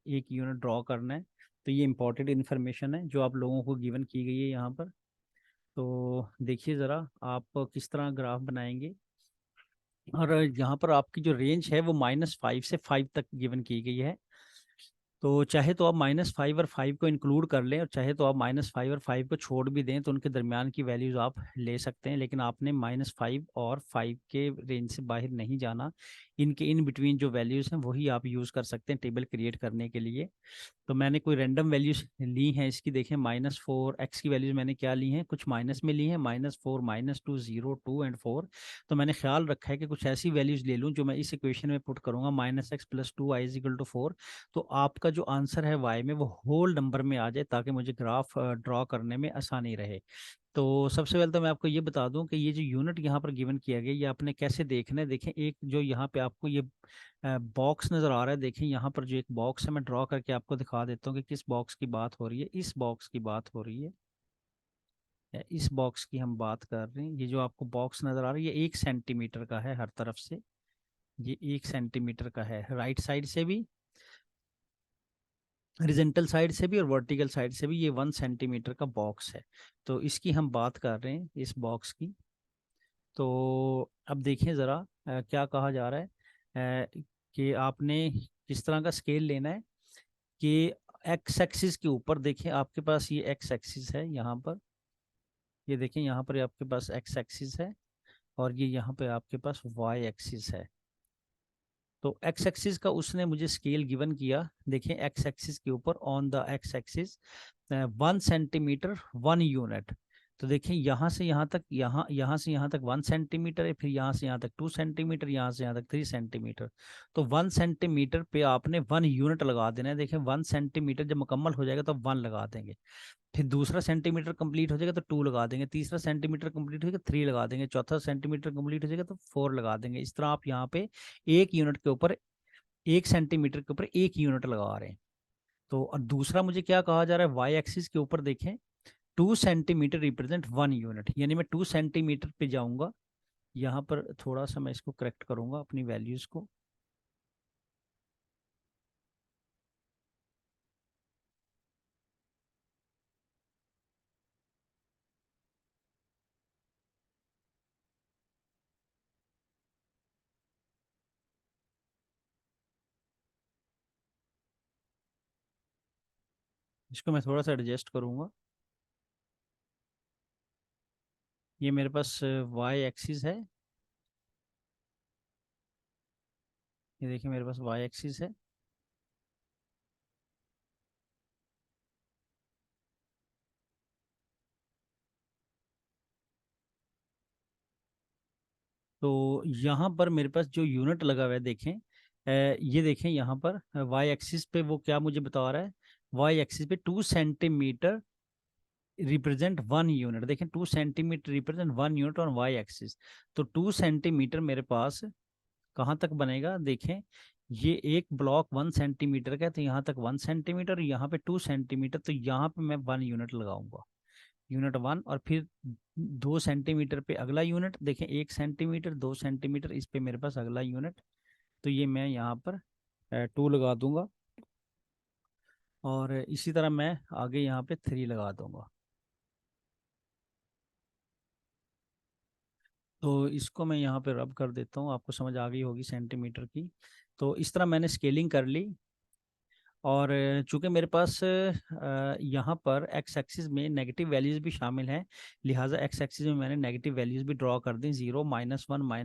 1 यूनिट ड्रॉ करना है। तो ये इंपॉर्टेंट इन्फॉर्मेशन है जो आप लोगों को गिवन की गई है यहाँ पर। तो देखिए ज़रा आप किस तरह ग्राफ बनाएंगे। और यहाँ पर आपकी जो रेंज है वो -5 से 5 तक गिवन की गई है। तो चाहे तो आप -5 और 5 को इंक्लूड कर लें, और चाहे तो आप -5 और 5 को छोड़ भी दें, तो उनके दरमियान की वैल्यूज़ आप ले सकते हैं, लेकिन आपने -5 और 5 के रेंज से बाहर नहीं जाना। इनके इन बिटवीन जो वैल्यूज़ हैं वही आप यूज़ कर सकते हैं टेबल क्रिएट करने के लिए। तो मैंने कोई रैंडम वैल्यूज ली हैं इसकी, देखें -4 एक्स की वैल्यूज मैंने क्या ली हैं, कुछ माइनस में ली हैं, -4 -2 0 2 एंड 4। तो मैंने ख्याल रखा है कि कुछ ऐसी वैल्यूज ले लूँ जो मैं इस इक्वेशन में पुट करूँगा, -x + 2y = 4। तो आपका जो आंसर है y में वो होल नंबर में आ जाए, ताकि मुझे ग्राफ ड्रॉ करने में आसानी रहे। तो सबसे पहले तो मैं आपको ये बता दूं कि ये जो यूनिट यहाँ पर गिवन किया गया, ये आपने कैसे देखना है। देखें, एक जो यहाँ पे आपको ये बॉक्स नज़र आ रहा है, देखें यहाँ पर जो एक बॉक्स है, मैं ड्रॉ करके आपको दिखा देता हूँ कि किस बॉक्स की बात हो रही है। इस बॉक्स की बात हो रही है, इस बॉक्स की हम बात कर रहे हैं। ये जो आपको बॉक्स नज़र आ रही है, ये 1 सेंटीमीटर का है हर तरफ से। ये 1 सेंटीमीटर का है, राइट साइड से भी, हॉरिजॉन्टल साइड से भी और वर्टिकल साइड से भी। ये 1 सेंटीमीटर का बॉक्स है। तो इसकी हम बात कर रहे हैं, इस बॉक्स की। तो अब देखिए ज़रा क्या कहा जा रहा है, कि आपने किस तरह का स्केल लेना है। कि एक्स एक्सिस के ऊपर देखिए आपके पास ये एक्स एक्सिस है यहाँ पर, ये देखें यहाँ पर आपके पास एक्स एक्सिस है, और ये यहाँ पे आपके पास वाई एक्सिस है। तो एक्स एक्सिस का उसने मुझे स्केल गिवन किया, देखिए एक्स एक्सिस के ऊपर on the x axis 1 centimetre 1 unit. तो देखिए यहाँ से यहाँ तक, यहाँ से यहाँ तक 1 सेंटीमीटर है, फिर यहाँ से यहाँ तक 2 सेंटीमीटर, यहाँ से यहाँ तक 3 सेंटीमीटर। तो 1 सेंटीमीटर पे आपने 1 यूनिट लगा देना है। देखिए 1 सेंटीमीटर जब मुकम्मल हो जाएगा तो 1 लगा देंगे, फिर दूसरा सेंटीमीटर कंप्लीट हो जाएगा तो 2 लगा देंगे, तीसरा सेंटीमीटर कंप्लीट हो जाएगा 3 लगा देंगे, चौथा सेंटीमीटर कंप्लीट हो जाएगा तो 4 लगा देंगे। इस तरह आप यहाँ पे 1 यूनिट के ऊपर, 1 सेंटीमीटर के ऊपर 1 यूनिट लगा रहे हैं। तो और दूसरा मुझे क्या कहा जा रहा है, वाई एक्सिस के ऊपर देखें 2 सेंटीमीटर रिप्रेजेंट 1 यूनिट, यानी मैं 2 सेंटीमीटर पे जाऊंगा। यहाँ पर थोड़ा सा मैं इसको करेक्ट करूंगा अपनी वैल्यूज को। इसको मैं थोड़ा सा एडजस्ट करूंगा। ये मेरे पास वाई एक्सिस है, ये देखिए मेरे पास वाई एक्सिस है। तो यहाँ पर मेरे पास जो यूनिट लगा हुआ है देखें, ये देखें यहाँ पर वाई एक्सिस पे वो क्या मुझे बता रहा है, वाई एक्सिस पे 2 सेंटीमीटर रिप्रेजेंट 1 यूनिट। देखें 2 centimetre represent 1 unit on Y axis. तो 2 सेंटीमीटर मेरे पास कहाँ तक बनेगा, देखें ये एक ब्लॉक 1 सेंटीमीटर का है, तो यहाँ तक 1 सेंटीमीटर, यहाँ पे 2 सेंटीमीटर, तो यहाँ पे मैं 1 यूनिट लगाऊंगा, यूनिट 1। और फिर 2 सेंटीमीटर पे अगला यूनिट, देखें 1 सेंटीमीटर, 2 सेंटीमीटर, इस पे मेरे पास अगला यूनिट। तो ये मैं यहाँ पर 2 लगा दूंगा, और इसी तरह मैं आगे यहाँ पे 3 लगा दूंगा। तो इसको मैं यहाँ पे रब कर देता हूँ, आपको समझ आ गई होगी सेंटीमीटर की। तो इस तरह मैंने स्केलिंग कर ली। और चूंकि मेरे पास यहाँ पर एक्स एक्सिस में नेगेटिव वैल्यूज भी शामिल हैं, लिहाजा एक्स एक्सिस में मैंने नेगेटिव वैल्यूज भी ड्रॉ कर दी, 0, -1,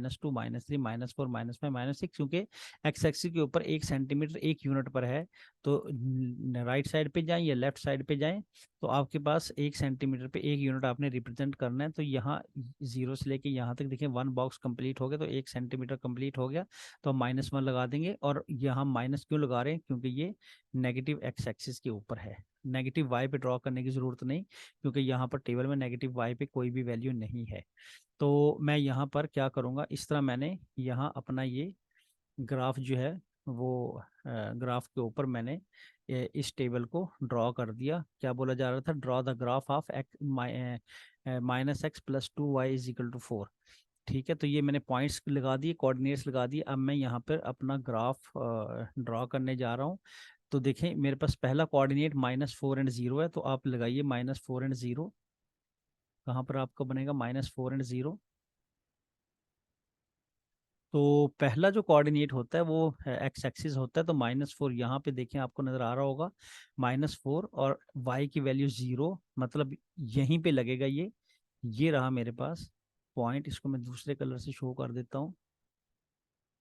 -2, -3, -4, -5, -6। क्योंकि एक्स एक्सिस के ऊपर 1 सेंटीमीटर 1 यूनिट पर है, तो राइट साइड पे जाएं या लेफ्ट साइड पे जाएं, तो आपके पास 1 सेंटीमीटर पे 1 यूनिट आपने रिप्रेजेंट करना है। तो यहाँ 0 से लेके यहाँ तक देखिए 1 बॉक्स कंप्लीट हो गया, तो 1 सेंटीमीटर कंप्लीट हो गया। तो हम -1 लगा देंगे। और यहाँ माइनस क्यों लगा रहे हैं, क्योंकि ये नेगेटिव एक्स एक्सिस के ऊपर है। नेगेटिव वाई पे ड्रॉ करने की ज़रूरत नहीं, क्योंकि यहाँ पर टेबल में नेगेटिव वाई पे कोई भी वैल्यू नहीं है। तो मैं यहाँ पर क्या करूँगा, इस तरह मैंने यहाँ अपना ये ग्राफ जो है वो ग्राफ के ऊपर मैंने इस टेबल को ड्रॉ कर दिया। क्या बोला जा रहा था, draw the graph of x -x + 2y = 4। ठीक है, तो ये मैंने पॉइंट्स लगा दिए, कोऑर्डिनेट्स लगा दिए। अब मैं यहाँ पर अपना ग्राफ ड्रॉ करने जा रहा हूँ। तो देखें मेरे पास पहला कोऑर्डिनेट -4 एंड 0 है, तो आप लगाइए -4 एंड 0। कहाँ पर आपका बनेगा -4 एंड 0। तो पहला जो कोऑर्डिनेट होता है वो एक्स एक्सिस होता है, तो -4 यहाँ पे देखें आपको नज़र आ रहा होगा, -4, और वाई की वैल्यू 0, मतलब यहीं पे लगेगा ये रहा मेरे पास पॉइंट। इसको मैं दूसरे कलर से शो कर देता हूँ।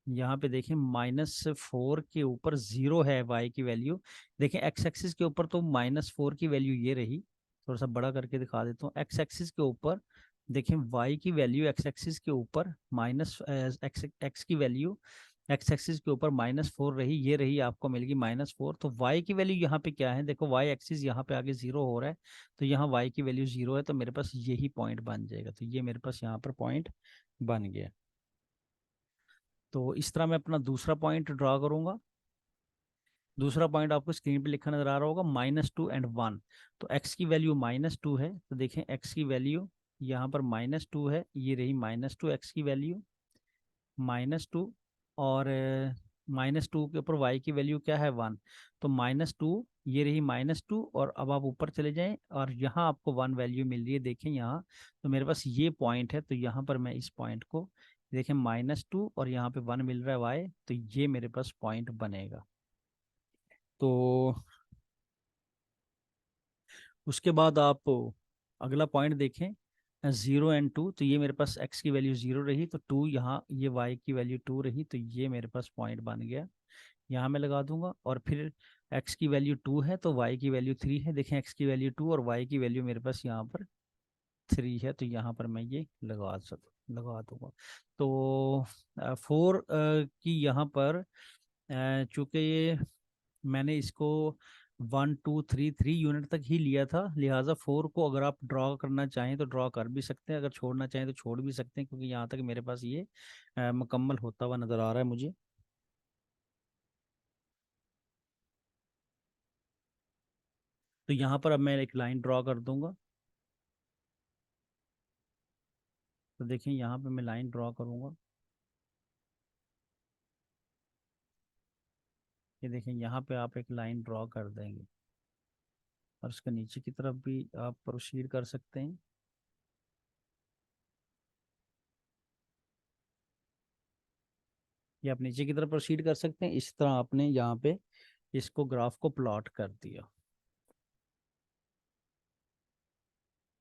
यहाँ पे देखें -4 के ऊपर 0 है वाई की वैल्यू। देखें एक्स एक्सिस के ऊपर तो -4 की वैल्यू ये रही, थोड़ा सा बड़ा करके दिखा देता हूँ। एक्स एक्सिस के ऊपर देखें वाई की वैल्यू, एक्स एक्सिस के ऊपर माइनस एक्स की वैल्यू एक्स एक्सिस के ऊपर -4 रही, ये रही आपको मिलेगी -4। तो वाई की वैल्यू यहाँ पे क्या है, देखो वाई एक्सिस यहाँ पे आगे 0 हो रहा है, तो यहाँ वाई की वैल्यू 0 है, तो मेरे पास यही पॉइंट बन जाएगा। तो ये मेरे पास यहाँ पर पॉइंट बन गया। तो इस तरह मैं अपना दूसरा पॉइंट ड्रा करूंगा। दूसरा पॉइंट आपको स्क्रीन पे लिखा नजर आ रहा होगा, -2 एंड 1। तो x की वैल्यू -2 है, तो देखें x की वैल्यू यहाँ पर -2 है, ये रही -2 x की वैल्यू, -2। और -2 के ऊपर y की वैल्यू क्या है 1, तो -2 ये रही -2, और अब आप ऊपर चले जाएं और यहाँ आपको 1 वैल्यू मिल रही है, देखें यहाँ। तो मेरे पास ये पॉइंट है, तो यहाँ पर मैं इस पॉइंट को देखें -2 और यहाँ पे 1 मिल रहा है y, तो ये मेरे पास पॉइंट बनेगा। तो उसके बाद आप अगला पॉइंट देखें 0 और 2, तो ये मेरे पास x की वैल्यू 0 रही, तो 2 यहाँ, ये y की वैल्यू 2 रही, तो ये मेरे पास पॉइंट बन गया। यहाँ मैं लगा दूंगा, और फिर x की वैल्यू 2 है तो y की वैल्यू 3 है, देखें x की वैल्यू 2 और y की वैल्यू मेरे पास यहाँ पर 3 है, तो यहाँ पर मैं ये लगा दूंगा। तो 4 की यहाँ पर चूंकि ये मैंने इसको 1 2 3 3 यूनिट तक ही लिया था, लिहाजा 4 को अगर आप ड्रॉ करना चाहें तो ड्रॉ कर भी सकते हैं, अगर छोड़ना चाहें तो छोड़ भी सकते हैं, क्योंकि यहाँ तक मेरे पास ये मुकम्मल होता हुआ नज़र आ रहा है मुझे। तो यहाँ पर अब मैं एक लाइन ड्रॉ कर दूंगा। तो देखिए यहाँ पे मैं लाइन ड्रॉ करूंगा, ये देखें यहाँ पे आप एक लाइन ड्रॉ कर देंगे, और उसके नीचे की तरफ भी आप प्रोसीड कर सकते हैं। या आप नीचे की तरफ प्रोसीड कर सकते हैं, इस तरह आपने यहाँ पे इसको ग्राफ को प्लॉट कर दिया।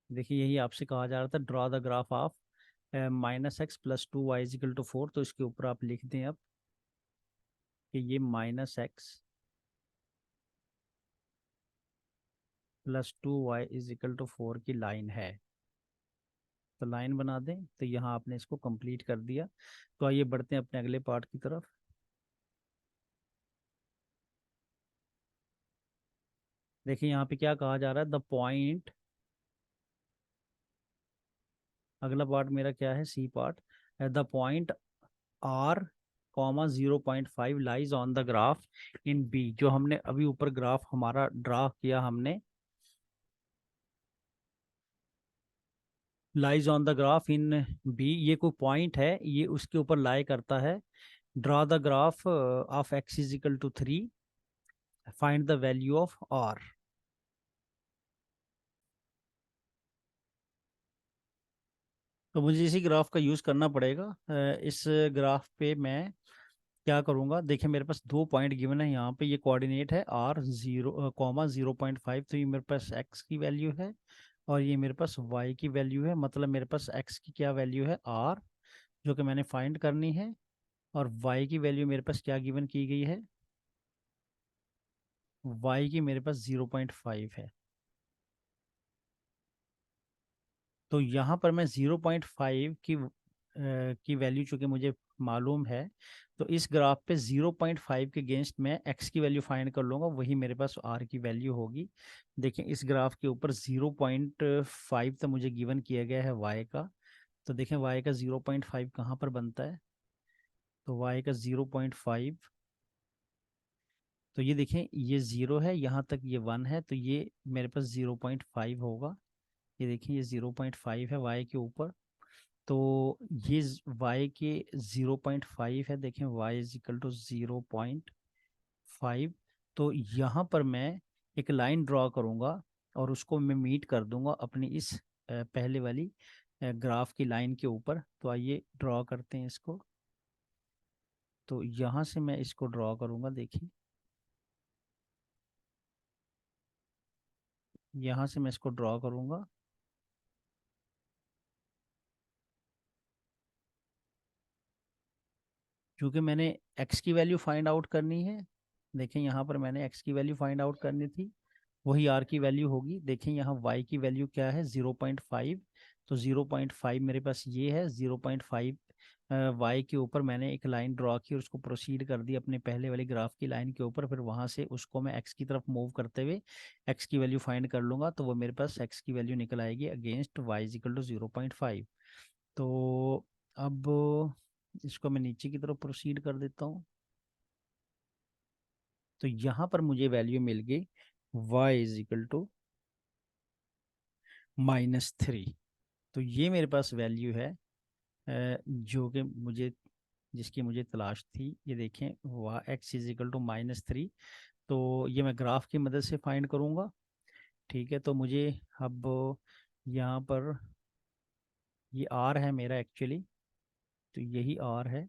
देखिए यही आपसे कहा जा रहा था, draw the graph of -x + 2y = 4, तो इसके ऊपर आप लिख दें अब कि ये -x + 2y = 4 की लाइन है। तो लाइन बना दें, तो यहाँ आपने इसको कंप्लीट कर दिया। तो आइए बढ़ते हैं अपने अगले पार्ट की तरफ। देखिए यहाँ पे क्या कहा जा रहा है, द पॉइंट, अगला पार्ट मेरा क्या है, C part, the point R comma 0.5 lies on the graph in B, जो हमने अभी ऊपर ग्राफ हमारा ड्रा किया हमने, lies on the graph in B, ये कोई पॉइंट है, ये उसके ऊपर लाई करता है। Draw the graph of x = 3, find the value of R. तो मुझे इसी ग्राफ का यूज़ करना पड़ेगा। इस ग्राफ पे मैं क्या करूँगा, देखिए मेरे पास 2 पॉइंट गिवन है, यहाँ पे ये कोऑर्डिनेट है r 0, 0.5, तो ये मेरे पास x की वैल्यू है, और ये मेरे पास y की वैल्यू है, मतलब मेरे पास x की क्या वैल्यू है r, जो कि मैंने फाइंड करनी है, और y की वैल्यू मेरे पास क्या गिवन की गई है, y की मेरे पास 0.5 है। तो यहाँ पर मैं 0.5 की वैल्यू चूंकि मुझे मालूम है, तो इस ग्राफ पे 0.5 के अगेंस्ट मैं x की वैल्यू फाइंड कर लूँगा, वही मेरे पास r की वैल्यू होगी। देखें इस ग्राफ के ऊपर 0.5 तो मुझे गिवन किया गया है y का, तो देखें y का 0.5 कहाँ पर बनता है, तो y का 0.5, तो ये देखें ये 0 है, यहाँ तक ये 1 है, तो ये मेरे पास 0.5 होगा। ये देखिए ये 0.5 है y के ऊपर, तो ये y के 0.5 है, देखें y = 0.5। तो यहाँ पर मैं एक लाइन ड्रॉ करूँगा, और उसको मैं मीट कर दूंगा अपनी इस पहले वाली ग्राफ की लाइन के ऊपर। तो आइए ड्रॉ करते हैं इसको। तो यहाँ से मैं इसको ड्रॉ करूँगा, देखिए यहाँ से मैं इसको ड्रॉ करूँगा। क्योंकि मैंने x की वैल्यू फाइंड आउट करनी है, देखें यहाँ पर मैंने x की वैल्यू फाइंड आउट करनी थी, वही r की वैल्यू होगी। देखें यहाँ y की वैल्यू क्या है 0.5, तो 0.5 मेरे पास ये है, 0.5 y के ऊपर मैंने एक लाइन ड्रॉ की और उसको प्रोसीड कर दी अपने पहले वाली ग्राफ की लाइन के ऊपर, फिर वहाँ से उसको मैं x की तरफ मूव करते हुए x की वैल्यू फाइंड कर लूँगा, तो वो मेरे पास x की वैल्यू निकल आएगी अगेंस्ट y = 0.5। तो अब इसको मैं नीचे की तरफ प्रोसीड कर देता हूँ। तो यहाँ पर मुझे वैल्यू मिल गई y = -3। तो ये मेरे पास वैल्यू है जो कि मुझे जिसकी मुझे तलाश थी, ये देखें, वाह एक्स इज इक्वल टू -3। तो ये मैं ग्राफ की मदद से फाइंड करूँगा। ठीक है, तो मुझे अब यहाँ पर ये आर है मेरा एक्चुअली, तो यही आर है।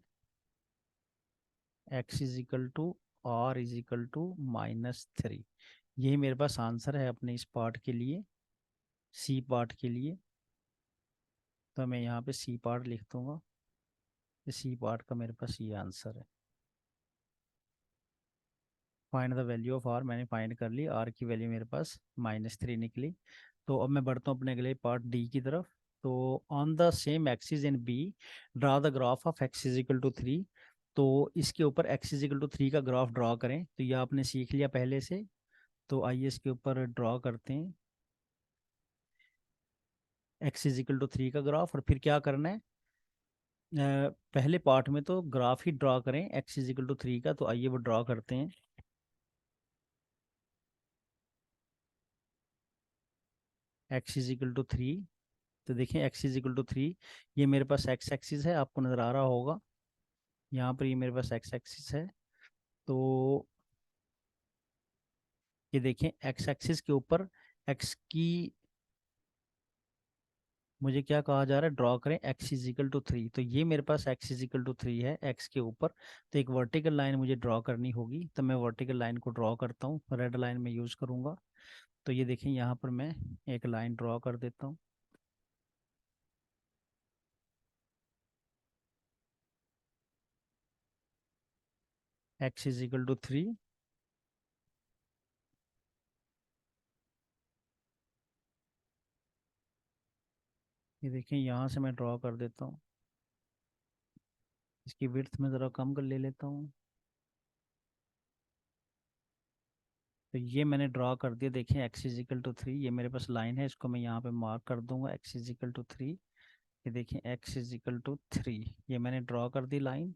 X is equal to R is equal to -3। यही मेरे पास आंसर है अपने इस पार्ट के लिए, सी पार्ट के लिए। तो मैं यहाँ पे सी पार्ट लिख दूंगा। सी पार्ट का मेरे पास ये आंसर है। Find the value of R मैंने फाइंड कर ली, आर की वैल्यू मेरे पास -3 निकली। तो अब मैं बढ़ता हूँ अपने अगले पार्ट डी की तरफ। तो on the same axis in B draw the graph of X is equal to 3। तो इसके ऊपर एक्स इज इक्वल टू 3 का ग्राफ ड्रा करें, तो ये आपने सीख लिया पहले से। तो आइए इसके ऊपर ड्रॉ करते हैं एक्स इज इक्वल टू 3 का ग्राफ। और फिर क्या करना है, पहले पार्ट में तो ग्राफ ही ड्रॉ करें एक्स इज इक्वल टू 3 का। तो आइए वो ड्रॉ करते हैं। एक्स इज इक्वल टू 3, तो देखिए एक्स इज इक्वल टू 3, ये मेरे पास एक्स एक्सिस है, आपको नज़र आ रहा होगा यहाँ पर, ये मेरे पास एक्स एक्सिस है। तो ये देखें एक्स एक्सिस के ऊपर एक्स की मुझे क्या कहा जा रहा है, ड्रॉ करें एक्स इजिकल टू 3। तो ये मेरे पास एक्स इजिकल टू 3 है एक्स के ऊपर। तो एक वर्टिकल लाइन मुझे ड्रॉ करनी होगी, तो मैं वर्टिकल लाइन को ड्रॉ करता हूँ, रेड लाइन में यूज़ करूँगा। तो ये देखें यहाँ पर मैं एक लाइन ड्रॉ कर देता हूँ। एक्स इजिकल टू 3, ये देखें यहाँ से मैं ड्रॉ कर देता हूँ। इसकी विड्थ में ज़रा कम कर ले लेता हूँ। तो ये मैंने ड्रॉ कर दिया, देखें एक्स इजिकल टू 3, ये मेरे पास लाइन है, इसको मैं यहाँ पे मार्क कर दूंगा एक्स इजिकल टू 3। ये देखें एक्स इजिकल टू 3, ये मैंने ड्रॉ कर दी लाइन।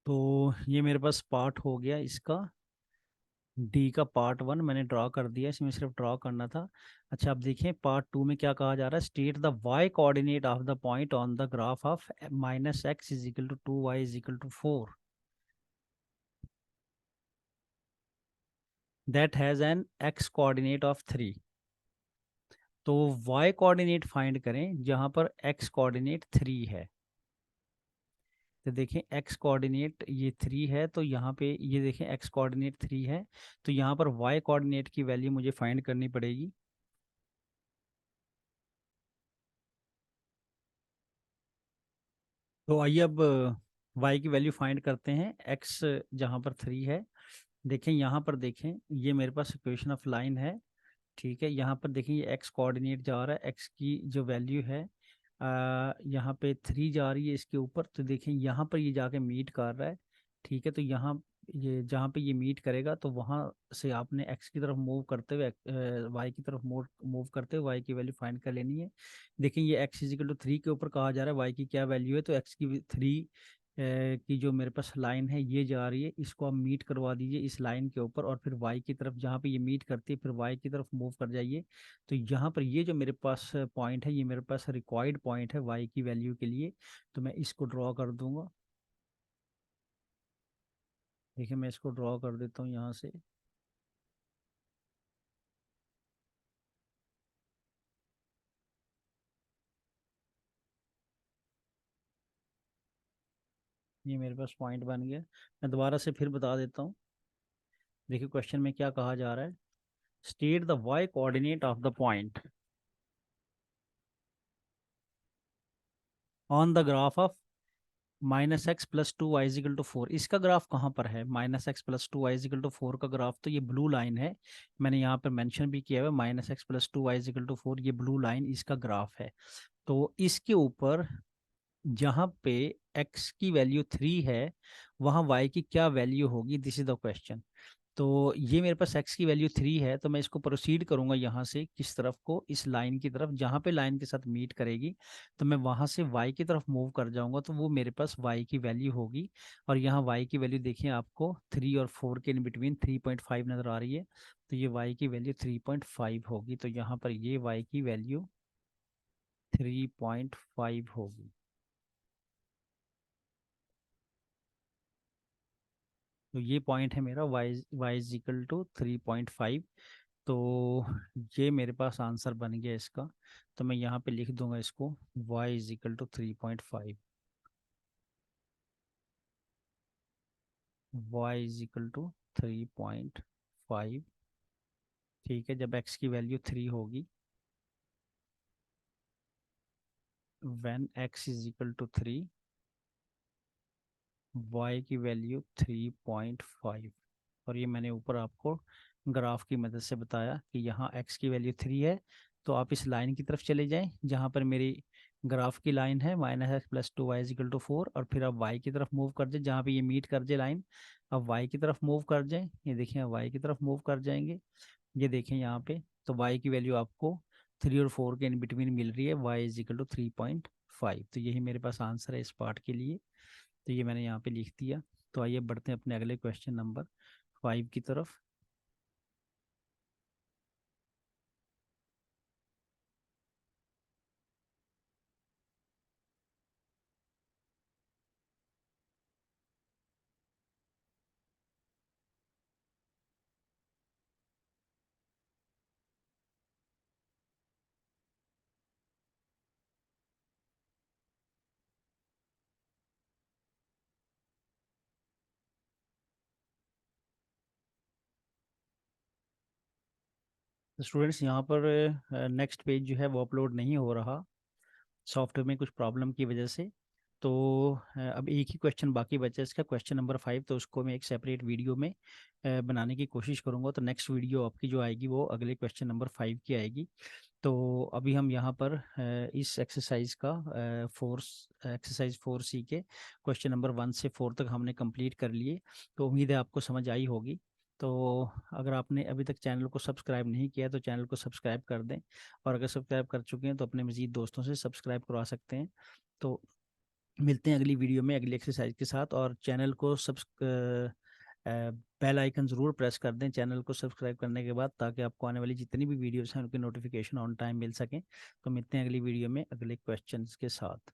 तो ये मेरे पास पार्ट हो गया इसका, डी का पार्ट 1 मैंने ड्रॉ कर दिया, इसमें सिर्फ ड्रॉ करना था। अच्छा, अब देखिए पार्ट 2 में क्या कहा जा रहा है, state the Y coordinate of the point on the graph of -x is equal to 2y is equal to 4 that has an x coordinate of 3। तो y कोऑर्डिनेट फाइंड करें जहाँ पर x कोऑर्डिनेट 3 है। तो देखें x कोऑर्डिनेट ये 3 है, तो यहाँ पे ये देखें x कोऑर्डिनेट 3 है, तो यहाँ पर y कोऑर्डिनेट की वैल्यू मुझे फाइंड करनी पड़ेगी। तो आइए अब y की वैल्यू फाइंड करते हैं। x जहाँ पर 3 है, देखें यहाँ पर, देखें ये मेरे पास इक्वेशन ऑफ लाइन है। ठीक है, यहाँ पर देखिए ये x कोऑर्डिनेट जा रहा है, x की जो वैल्यू है यहाँ पे 3 जा रही है इसके ऊपर। तो देखें यहाँ पर ये जाके मीट कर रहा है। ठीक है, तो यहाँ ये जहाँ पे ये मीट करेगा, तो वहाँ से आपने x की तरफ मूव करते हुए y की तरफ मूव मूव करते हुए y की वैल्यू फाइंड कर लेनी है। देखिए ये x इजिकल टू 3 के ऊपर कहा जा रहा है y की क्या वैल्यू है, तो x की 3 की जो मेरे पास लाइन है ये जा रही है, इसको आप मीट करवा दीजिए इस लाइन के ऊपर, और फिर y की तरफ जहाँ पे ये मीट करती है फिर y की तरफ मूव कर जाइए। तो यहाँ पर ये जो मेरे पास पॉइंट है, ये मेरे पास रिक्वायर्ड पॉइंट है y की वैल्यू के लिए। तो मैं इसको ड्रॉ कर दूंगा। देखिए मैं इसको ड्रॉ कर देता हूँ यहाँ से। ये मेरे पास पॉइंट बन गया। मैं दोबारा से फिर बता देता हूँ। देखिए क्वेश्चन में क्या कहा जा रहा है, state the y coordinate of the point on the graph of -x + 2y = 4। इसका ग्राफ कहाँ पर है, -x + 2y = 4 का ग्राफ, तो ये ब्लू लाइन है। मैंने यहाँ पर मेंशन भी किया हुआ है, -x + 2y = 4, ये ब्लू लाइन इसका ग्राफ है। तो इसके ऊपर जहाँ पे x की वैल्यू 3 है, वहाँ y की क्या वैल्यू होगी, दिस इज द क्वेश्चन। तो ये मेरे पास x की वैल्यू 3 है, तो मैं इसको प्रोसीड करूंगा यहाँ से किस तरफ को, इस लाइन की तरफ, जहाँ पे लाइन के साथ मीट करेगी। तो मैं वहाँ से y की तरफ मूव कर जाऊंगा, तो वो मेरे पास y की वैल्यू होगी। और यहाँ y की वैल्यू देखिए आपको 3 और 4 के इन बिटवीन 3.5 नज़र आ रही है। तो ये y की वैल्यू 3.5 होगी। तो यहाँ पर ये y की वैल्यू 3.5 होगी। तो ये पॉइंट है मेरा y इज इक्वल टू 3.5। तो ये मेरे पास आंसर बन गया इसका। तो मैं यहाँ पे लिख दूंगा इसको, y is equal to 3.5। y is equal to 3.5। ठीक है, जब x की वैल्यू 3 होगी, when x is equal to 3, y की वैल्यू 3.5। और ये मैंने ऊपर आपको ग्राफ की मदद से बताया कि यहाँ x की वैल्यू 3 है, तो आप इस लाइन की तरफ चले जाएं जहाँ पर मेरी ग्राफ की लाइन है -x+2y=4, और फिर आप y की तरफ मूव कर जाए जहाँ पे ये मीट कर जाए लाइन। अब y की तरफ मूव कर जाएं, ये देखिए y की तरफ मूव कर जाएंगे, ये देखें यहाँ पे, तो y की वैल्यू आपको 3 और 4 के इन बिटवीन मिल रही है, y=3.5। तो यही मेरे पास आंसर है इस पार्ट के लिए। तो ये मैंने यहाँ पे लिख दिया। तो आइए बढ़ते हैं अपने अगले क्वेश्चन नंबर 5 की तरफ। स्टूडेंट्स, यहाँ पर नेक्स्ट पेज जो है वो अपलोड नहीं हो रहा सॉफ्टवेयर में कुछ प्रॉब्लम की वजह से। तो अब एक ही क्वेश्चन बाकी बचा है इसका, क्वेश्चन नंबर 5। तो उसको मैं एक सेपरेट वीडियो में बनाने की कोशिश करूँगा। तो नेक्स्ट वीडियो आपकी जो आएगी वो अगले क्वेश्चन नंबर 5 की आएगी। तो अभी हम यहाँ पर इस एक्सरसाइज का फोर्स एक्सरसाइज 4C के क्वेश्चन नंबर 1 से 4 तक हमने कंप्लीट कर लिए। तो उम्मीद है आपको समझ आई होगी। तो अगर आपने अभी तक चैनल को सब्सक्राइब नहीं किया तो चैनल को सब्सक्राइब कर दें, और अगर सब्सक्राइब कर चुके हैं तो अपने मज़ीद दोस्तों से सब्सक्राइब करवा सकते हैं। तो मिलते हैं अगली वीडियो में अगली एक्सरसाइज के साथ। और चैनल को बेल आइकन ज़रूर प्रेस कर दें चैनल को सब्सक्राइब करने के बाद, ताकि आपको आने वाली जितनी भी वीडियोस हैं उनकी नोटिफिकेशन ऑन टाइम मिल सकें। तो मिलते हैं अगली वीडियो में अगले क्वेश्चंस के साथ।